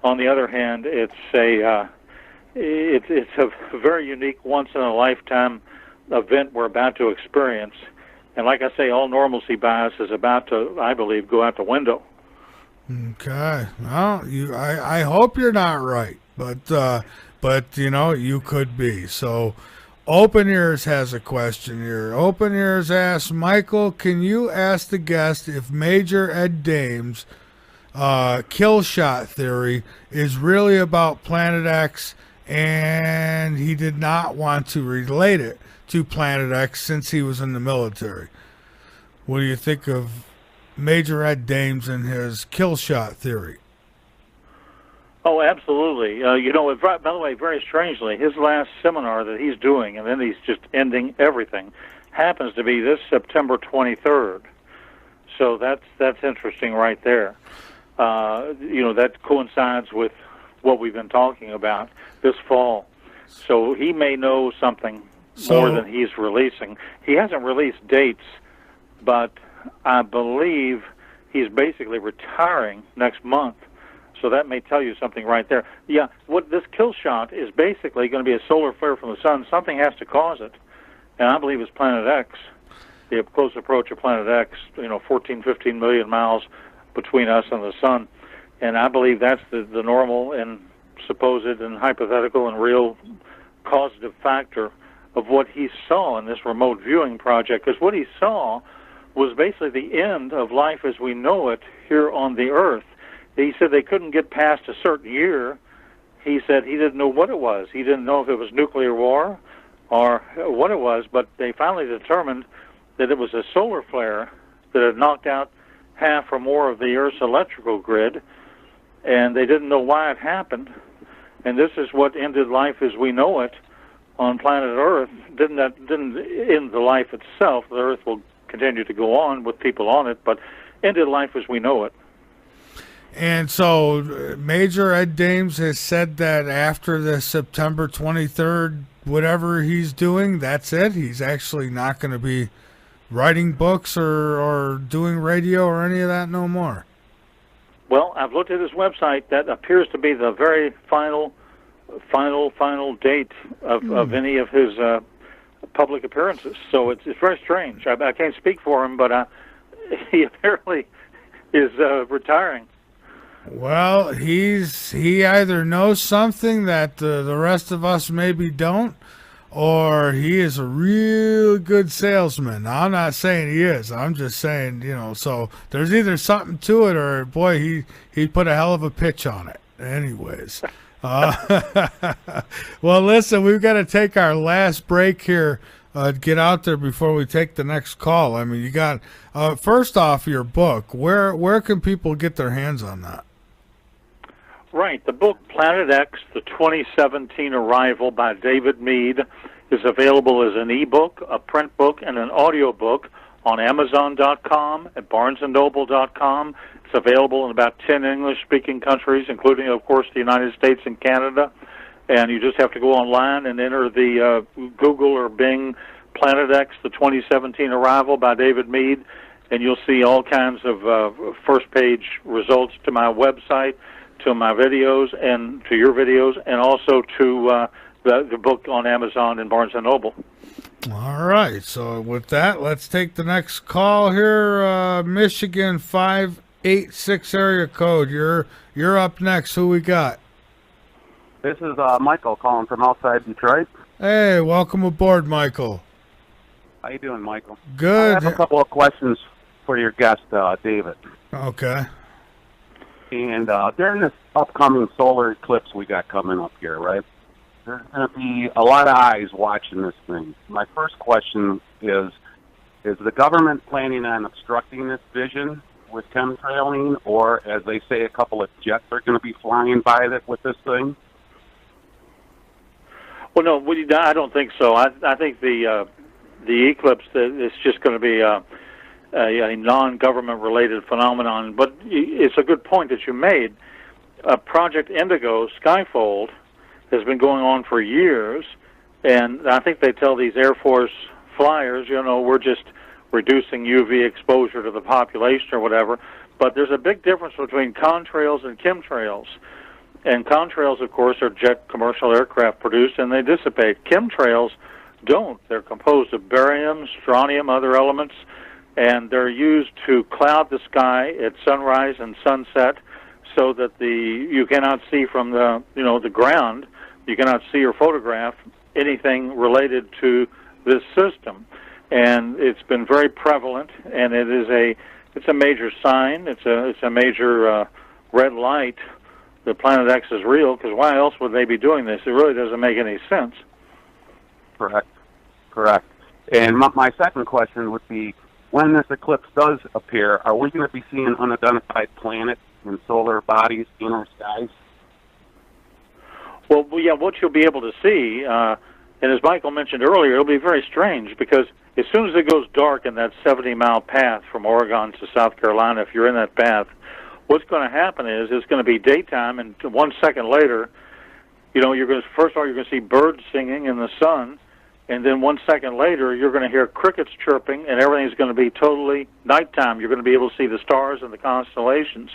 S3: on the other hand, it's a very unique, once-in-a-lifetime event we're about to experience. And like I say, all normalcy bias is about to, I believe, go out the window.
S2: Okay. Well, I hope you're not right, but you could be. So, Open Ears has a question here. Open Ears asks, Michael, can you ask the guest if Major Ed Dames' kill shot theory is really about Planet X, and he did not want to relate it to Planet X since he was in the military. What do you think of Major Ed Dames and his kill shot theory?
S3: Oh, absolutely. By the way, very strangely, his last seminar that he's doing, and then he's just ending everything, happens to be this September 23rd. So that's interesting right there. That coincides with what we've been talking about this fall. So he may know something more than he's releasing. He hasn't released dates, but I believe he's basically retiring next month. So that may tell you something right there. Yeah, what this kill shot is basically going to be a solar flare from the sun. Something has to cause it, and I believe it's Planet X, the close approach of Planet X, 14, 15 million miles between us and the sun. And I believe that's the normal and supposed and hypothetical and real causative factor of what he saw in this remote viewing project. Because what he saw was basically the end of life as we know it here on the Earth. He said they couldn't get past a certain year. He said he didn't know what it was. He didn't know if it was nuclear war or what it was, but they finally determined that it was a solar flare that had knocked out half or more of the Earth's electrical grid, and they didn't know why it happened. And this is what ended life as we know it on planet Earth. Didn't end the life itself. The Earth will continue to go on with people on it, but ended life as we know it.
S2: And so Major Ed Dames has said that after the September 23rd, whatever he's doing, that's it. He's actually not going to be writing books or doing radio or any of that no more.
S3: Well, I've looked at his website. That appears to be the very final date of any of his public appearances. So it's very strange. I can't speak for him, but he apparently is retiring.
S2: Well, he either knows something that the rest of us maybe don't, or he is a real good salesman. I'm not saying he is. I'm just saying, so there's either something to it, or boy, he put a hell of a pitch on it. Anyways. Well, listen, we've got to take our last break here. Get out there before we take the next call. I mean, you got, first off, your book. Where can people get their hands on that?
S3: Right. The book, Planet X, the 2017 Arrival by David Mead, is available as an e-book, a print book, and an audio book on Amazon.com, at BarnesandNoble.com. It's available in about 10 English-speaking countries, including, of course, the United States and Canada. And you just have to go online and enter the Google or Bing Planet X, the 2017 Arrival by David Mead, and you'll see all kinds of first-page results to my website, to my videos, and to your videos, and also to the book on Amazon and Barnes & Noble.
S2: All right. So with that, let's take the next call here. Michigan 586 area code. You're up next. Who we got?
S8: This is Michael calling from outside Detroit.
S2: Hey, welcome aboard, Michael.
S8: How you doing, Michael?
S2: Good.
S8: I have a couple of questions for your guest, David.
S2: Okay.
S8: And during this upcoming solar eclipse we got coming up here, right, there's going to be a lot of eyes watching this thing. My first question is the government planning on obstructing this vision with chemtrailing, or, as they say, a couple of jets are going to be flying by with this thing?
S3: Well, no, I don't think so. I think the eclipse is just going to be a non-government related phenomenon. But it's a good point that you made. Project Indigo, Skyfold, has been going on for years, and I think they tell these Air Force flyers, we're just reducing UV exposure to the population or whatever. But there's a big difference between contrails and chemtrails. And contrails, of course, are jet commercial aircraft produced, and they dissipate. Chemtrails don't. They're composed of barium, strontium, other elements, and they're used to cloud the sky at sunrise and sunset so that you cannot see from the ground, you cannot see or photograph anything related to this system. And it's been very prevalent, and it's a major sign. It's a major red light. The Planet X is real, because why else would they be doing this? It really doesn't make any sense.
S8: Correct. Correct. And my second question would be, when this eclipse does appear, are we going to be seeing unidentified planets and solar bodies in our skies?
S3: Well, yeah, what you'll be able to see, and as Michael mentioned earlier, it'll be very strange because as soon as it goes dark in that 70-mile path from Oregon to South Carolina, if you're in that path, what's going to happen is it's going to be daytime, and 1 second later, you're going to, first of all, you're going to see birds singing in the sun, and then 1 second later, you're going to hear crickets chirping, and everything's going to be totally nighttime. You're going to be able to see the stars and the constellations,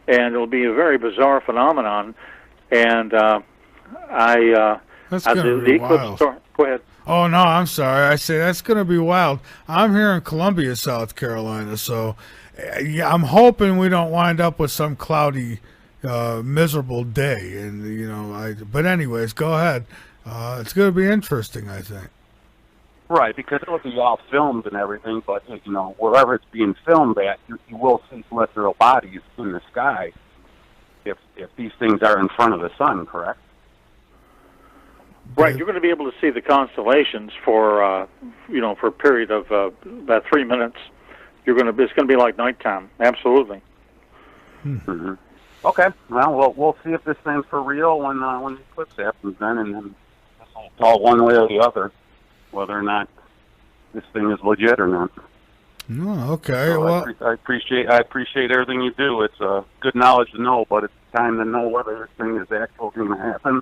S3: and it'll be a very bizarre phenomenon. And
S2: That's going to be wild.
S3: Go ahead.
S2: Oh, no, I'm sorry. I say that's going to be wild. I'm here in Columbia, South Carolina, so yeah, I'm hoping we don't wind up with some cloudy, miserable day. And, but anyways, go ahead. It's going to be interesting, I think.
S8: Right, because it'll be all filmed and everything, but, wherever it's being filmed at, you will see celestial bodies in the sky if these things are in front of the sun, correct?
S3: Right, you're going to be able to see the constellations for a period of about 3 minutes. It's going to be like nighttime. Absolutely.
S8: Mm-hmm. Okay. Well, we'll see if this thing's for real when the eclipse happens then, and then we'll call one way or the other whether or not this thing is legit or not.
S2: Oh, okay.
S8: So
S2: well,
S8: I appreciate everything you do. It's good knowledge to know, but it's time to know whether this thing is actually going to happen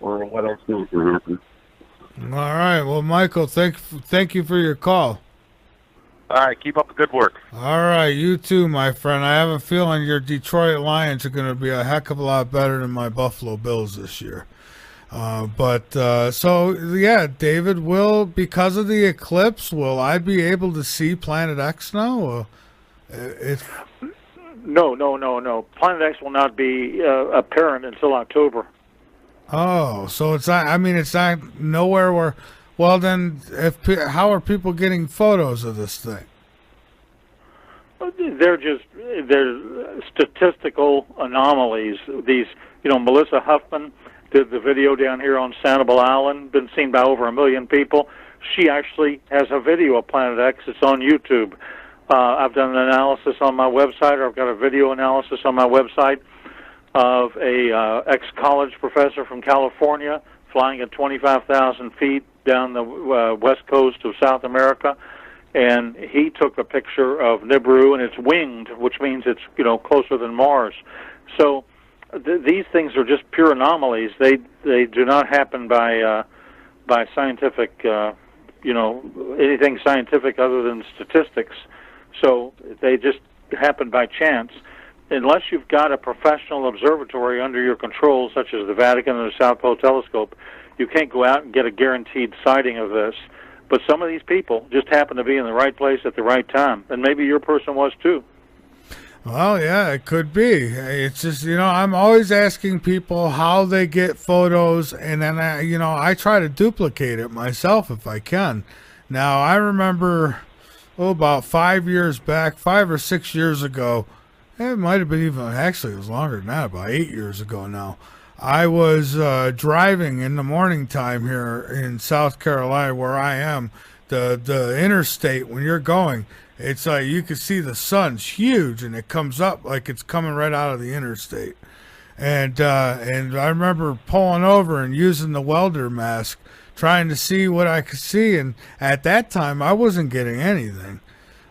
S8: or whether it's not going to happen.
S2: All right. Well, Michael, thank you for your call.
S8: All right. Keep up the good work.
S2: All right. You too, my friend. I have a feeling your Detroit Lions are going to be a heck of a lot better than my Buffalo Bills this year. So, David, because of the eclipse, will I be able to see Planet X now?
S3: No. Planet X will not be apparent until October.
S2: Oh, so it's not nowhere where. Well, then, how are people getting photos of this thing?
S3: They're statistical anomalies. These, Melissa Huffman did the video down here on Sanibel Island, been seen by over 1 million people. She actually has a video of Planet X. It's on YouTube. I've done an analysis on my website, or I've got a video analysis on my website of a ex-college professor from California flying at 25,000 feet down the west coast of South America, and he took a picture of Nibiru, and it's winged, which means it's closer than Mars. So these things are just pure anomalies. They do not happen by scientific anything scientific other than statistics. So they just happen by chance. Unless you've got a professional observatory under your control, such as the Vatican or the South Pole Telescope, you can't go out and get a guaranteed sighting of this. But some of these people just happen to be in the right place at the right time, and maybe your person was too.
S2: Well, yeah, it could be. It's just, I'm always asking people how they get photos, and then, I try to duplicate it myself if I can. Now, I remember, about 5 years back, 5 or 6 years ago, it might have been actually it was longer than that, about 8 years ago now. I was driving in the morning time here in South Carolina, where I am. The interstate, when you're going, it's like you can see the sun's huge, and it comes up like it's coming right out of the interstate. And I remember pulling over and using the welder mask, trying to see what I could see. And at that time, I wasn't getting anything.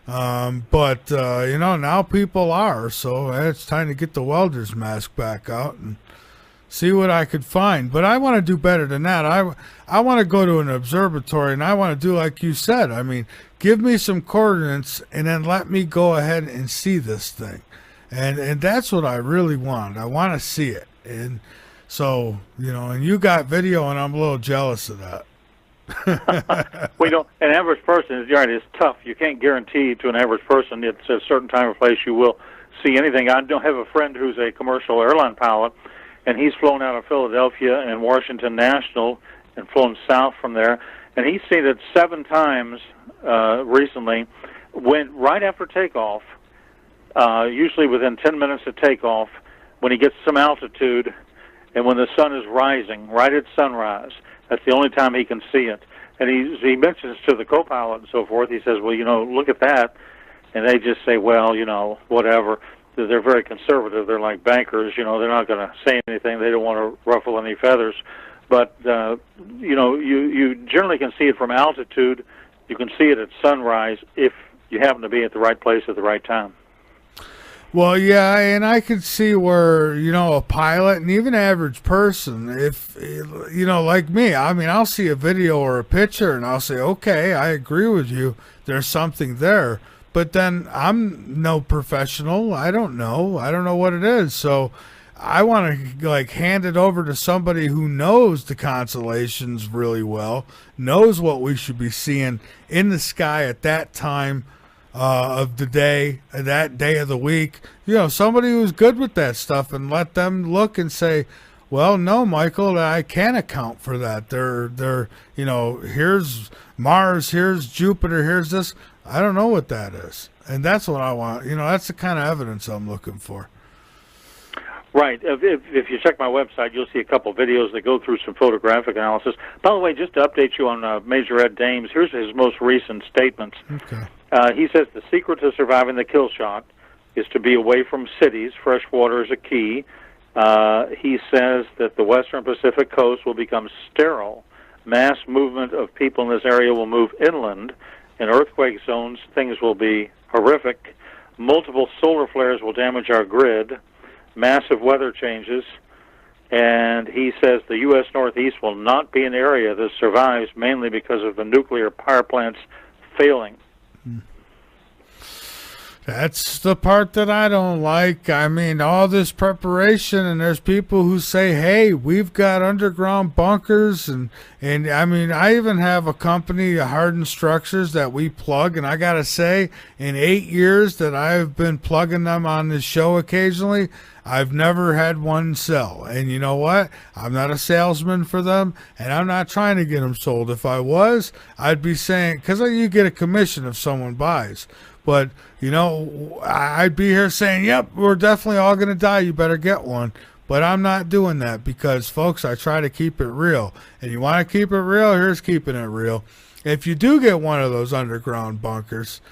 S2: But now people are, so it's time to get the welder's mask back out and see what I could find. But I want to do better than that. I want to go to an observatory, and I want to do like you said. I mean, give me some coordinates, and then let me go ahead and see this thing. And that's what I really want. I want to see it. And so, and you got video, and I'm a little jealous of that.
S3: An average person is right. It's tough. You can't guarantee to an average person at a certain time or place you will see anything. I don't have a friend who's a commercial airline pilot, and he's flown out of Philadelphia and Washington National and flown south from there, and he's seen it 7 times recently. When right after takeoff, usually within 10 minutes of takeoff, when he gets some altitude, and when the sun is rising, right at sunrise. That's the only time he can see it. And he mentions to the co-pilot and so forth, he says, well, look at that. And they just say, well, whatever. They're very conservative. They're like bankers. They're not going to say anything. They don't want to ruffle any feathers. But, you generally can see it from altitude. You can see it at sunrise if you happen to be at the right place at the right time.
S2: Well, yeah, and I could see where, a pilot and even average person, if, like me, I'll see a video or a picture and I'll say, okay, I agree with you. There's something there. But then I'm no professional. I don't know what it is. So I want to hand it over to somebody who knows the constellations really well, knows what we should be seeing in the sky at that time of the day, that day of the week. Somebody who's good with that stuff, and let them look and say, well, no, Michael, I can't account for that. They're here's Mars, here's Jupiter, here's this. I don't know what that is. And that's what I want. That's the kind of evidence I'm looking for.
S3: Right. If you check my website, you'll see a couple videos that go through some photographic analysis. By the way, just to update you on Major Ed Dames, here's his most recent statements.
S2: Okay.
S3: He says the secret to surviving the kill shot is to be away from cities. Fresh water is a key. He says that the western Pacific coast will become sterile. Mass movement of people in this area will move inland. In earthquake zones, things will be horrific. Multiple solar flares will damage our grid. Massive weather changes. And he says the U.S. Northeast will not be an area that survives mainly because of the nuclear power plants failing.
S2: That's the part that I don't like. All this preparation, and there's people who say, hey, we've got underground bunkers, and I even have a company, Hardened Structures, that we plug, and I got to say, in 8 years that I've been plugging them on this show occasionally, I've never had one sell. And you know what? I'm not a salesman for them, and I'm not trying to get them sold. If I was, I'd be saying, because you get a commission if someone buys. But, I'd be here saying, yep, we're definitely all going to die. You better get one. But I'm not doing that because, folks, I try to keep it real. And you want to keep it real? Here's keeping it real. If you do get one of those underground bunkers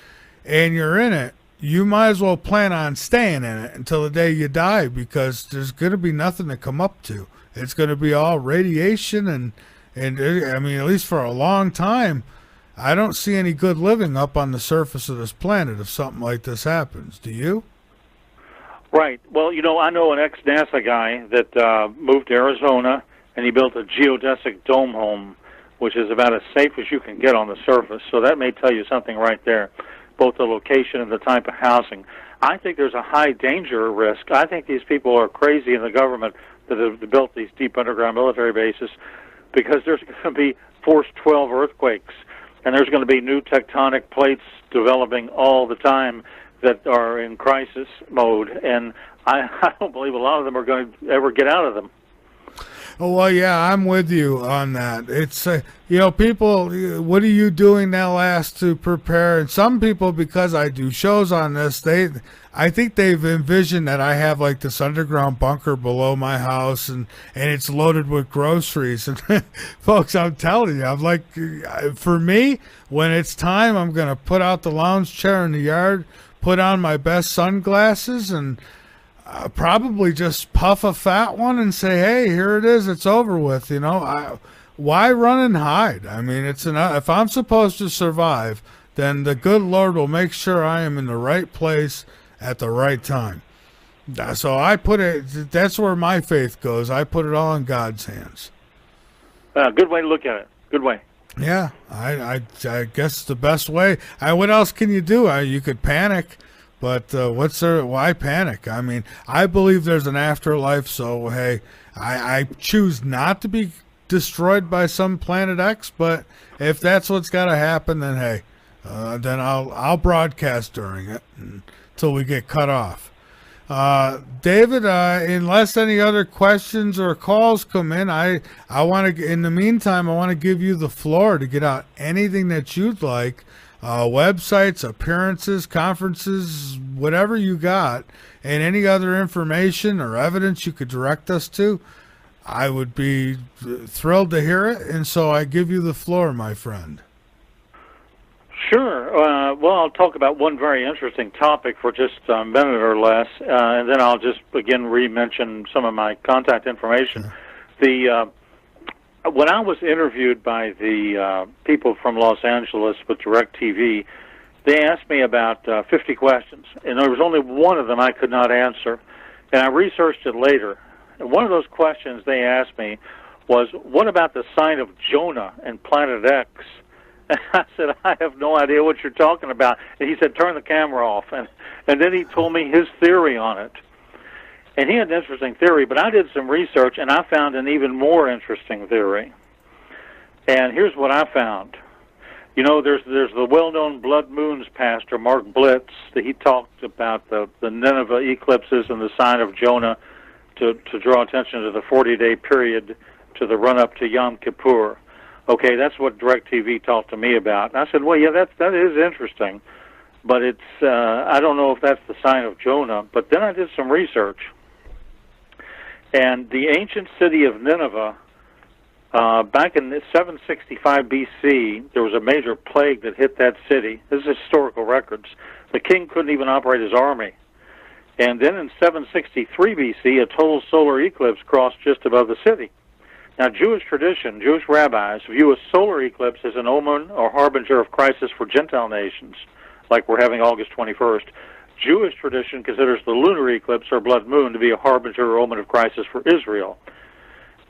S2: and you're in it, you might as well plan on staying in it until the day you die, because there's going to be nothing to come up to. It's going to be all radiation and at least for a long time, I don't see any good living up on the surface of this planet if something like this happens. Do you?
S3: Right. Well, I know an ex-NASA guy that moved to Arizona, and he built a geodesic dome home, which is about as safe as you can get on the surface. So that may tell you something right there, both the location and the type of housing. I think there's a high danger risk. I think these people are crazy in the government that have built these deep underground military bases, because there's going to be force 12 earthquakes. And there's going to be new tectonic plates developing all the time that are in crisis mode. And I don't believe a lot of them are going to ever get out of them.
S2: Oh, well, yeah, I'm with you on that. It's, people, what are you doing now last to prepare? And some people, because I do shows on this, I think they've envisioned that I have like this underground bunker below my house and it's loaded with groceries. And folks, I'm telling you, I'm like, for me, when it's time, I'm going to put out the lounge chair in the yard, put on my best sunglasses, and probably just puff a fat one and say, hey, here it is, it's over with. Why run and hide? It's enough. If I'm supposed to survive, then the good Lord will make sure I am in the right place at the right time. So I put it, that's where my faith goes. I put it all in God's hands.
S3: Good way to look at it. Good way.
S2: Yeah, I guess the best way. What else can you do? You could panic. But why panic? I believe there's an afterlife, so hey, I choose not to be destroyed by some Planet X, but if that's what's got to happen, then hey, then I'll broadcast during it until we get cut off. David, unless any other questions or calls come in, I want to. In the meantime, I want to give you the floor to get out anything that you'd like. Websites, appearances, conferences, whatever you got, and any other information or evidence you could direct us to. I would be thrilled to hear it, and so I give you the floor, my friend.
S3: Sure. Well, I'll talk about one very interesting topic for just a minute or less, and then I'll just again re-mention some of my contact information. Sure. When I was interviewed by the people from Los Angeles with DirecTV, they asked me about 50 questions, and there was only one of them I could not answer, and I researched it later. And one of those questions they asked me was, what about the sign of Jonah and Planet X? And I said, I have no idea what you're talking about. And he said, turn the camera off. And then he told me his theory on it. And he had an interesting theory, but I did some research, and I found an even more interesting theory. And here's what I found. You know, there's the well-known Blood Moons pastor, Mark Blitz, that he talked about the Nineveh eclipses and the sign of Jonah to draw attention to the 40-day period to the run-up to Yom Kippur. Okay, that's what DirecTV talked to me about. And I said, well, yeah, that is interesting, but it's I don't know if that's the sign of Jonah. But then I did some research, and the ancient city of Nineveh, back in 765 BC, there was a major plague that hit that city. This is historical records. The king couldn't even operate his army. And then in 763 BC, a total solar eclipse crossed just above the city. Now, Jewish tradition, Jewish rabbis view a solar eclipse as an omen or harbinger of crisis for Gentile nations, like we're having August 21st. Jewish tradition considers the lunar eclipse or blood moon to be a harbinger or omen of crisis for Israel.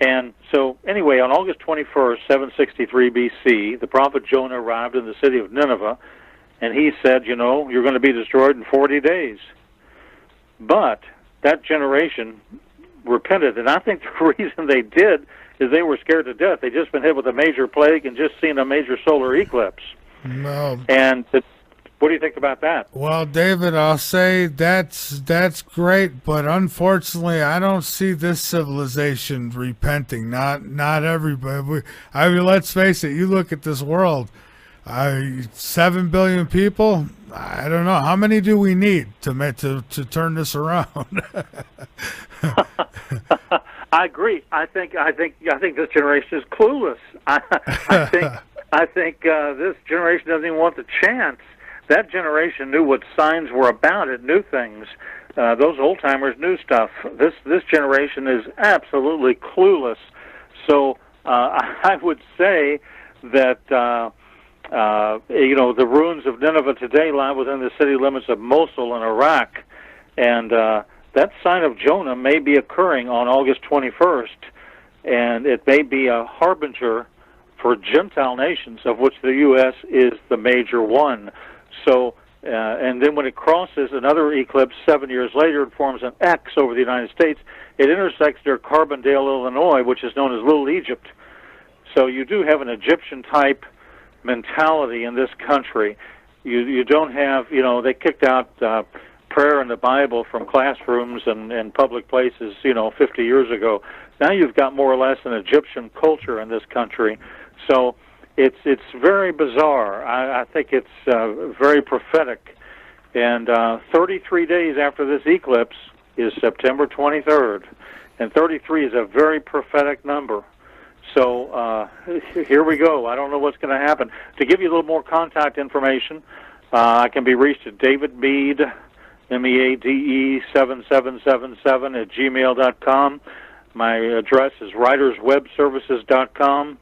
S3: And so, anyway, on August 21st, 763 BC, the prophet Jonah arrived in the city of Nineveh, and he said, you know, you're going to be destroyed in 40 days. But that generation repented, and I think the reason they did is they were scared to death. They'd just been hit with a major plague and just seen a major solar eclipse.
S2: No.
S3: And what do you think about that?
S2: Well, David, I'll say that's great, but unfortunately, I don't see this civilization repenting. Not everybody. I mean, let's face it. You look at this world. 7 billion people. I don't know how many do we need to turn this around.
S3: I agree. I think this generation is clueless. I think this generation doesn't even want the chance. That generation knew what signs were about. It knew things. Those old timers knew stuff. This generation is absolutely clueless. So I would say that the ruins of Nineveh today lie within the city limits of Mosul in Iraq, and that sign of Jonah may be occurring on August 21st, and it may be a harbinger for Gentile nations, of which the U.S. is the major one. So, and then when it crosses another eclipse 7 years later, it forms an X over the United States. It intersects near Carbondale, Illinois, which is known as Little Egypt. So you do have an Egyptian-type mentality in this country. You don't have, they kicked out prayer and the Bible from classrooms and public places, 50 years ago. Now you've got more or less an Egyptian culture in this country. So it's very bizarre. I think it's very prophetic. And 33 days after this eclipse is September 23rd. And 33 is a very prophetic number. So here we go. I don't know what's going to happen. To give you a little more contact information, I can be reached at David Meade, MEADE 7777 at gmail.com. My address is writerswebservices.com,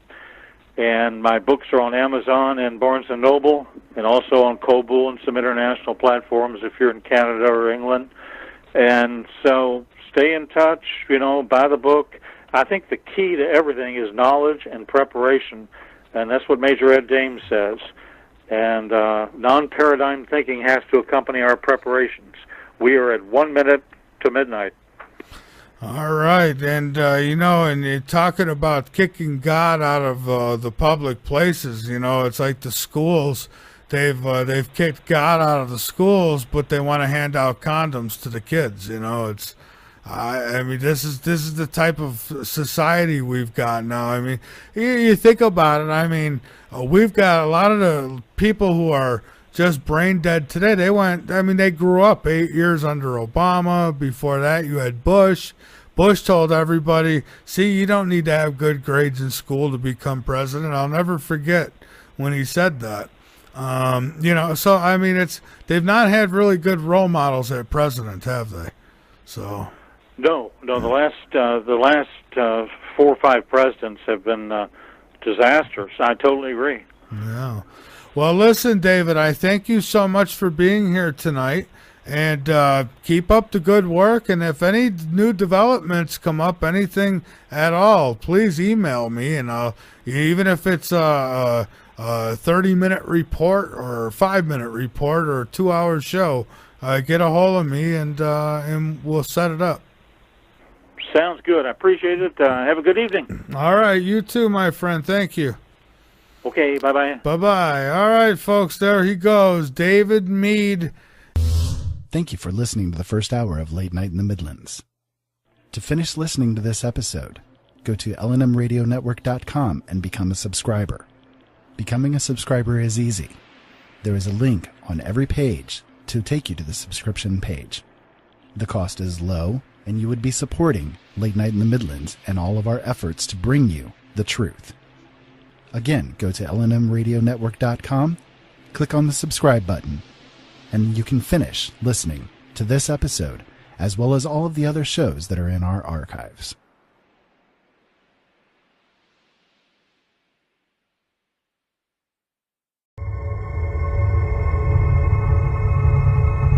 S3: and my books are on Amazon and Barnes & Noble, and also on Kobo and some international platforms if you're in Canada or England. And so stay in touch, buy the book. I think the key to everything is knowledge and preparation, and that's what Major Ed Dames says. And non-paradigm thinking has to accompany our preparations. We are at 1 minute to midnight.
S2: All right, and and you're talking about kicking God out of the public places. It's like the schools. They've kicked God out of the schools, but they want to hand out condoms to the kids. It's. I mean, this is the type of society we've got now. I mean, you think about it. I mean, we've got a lot of the people who are just brain dead today. They grew up 8 years under Obama. Before that, you had Bush. Bush told everybody, see, you don't need to have good grades in school to become president. I'll never forget when he said that. So I mean, they've not had really good role models at president, have they? So
S3: no. The last 4 or 5 presidents have been disasters. I totally agree.
S2: Yeah. Well, listen, David, I thank you so much for being here tonight, and keep up the good work. And if any new developments come up, anything at all, please email me, and even if it's a 30-minute report or a 5-minute report or a 2-hour show, get a hold of me, and we'll set it up.
S3: Sounds good. I appreciate it. Have a good evening.
S2: All right, you too, my friend. Thank you.
S3: Okay, bye-bye.
S2: Bye-bye. All right, folks, there he goes, David Mead.
S9: Thank you for listening to the first hour of Late Night in the Midlands. To finish listening to this episode, go to lnmradionetwork.com and become a subscriber. Becoming a subscriber is easy. There is a link on every page to take you to the subscription page. The cost is low, and you would be supporting Late Night in the Midlands and all of our efforts to bring you the truth. Again, go to lnmradionetwork.com, click on the subscribe button, and you can finish listening to this episode as well as all of the other shows that are in our archives.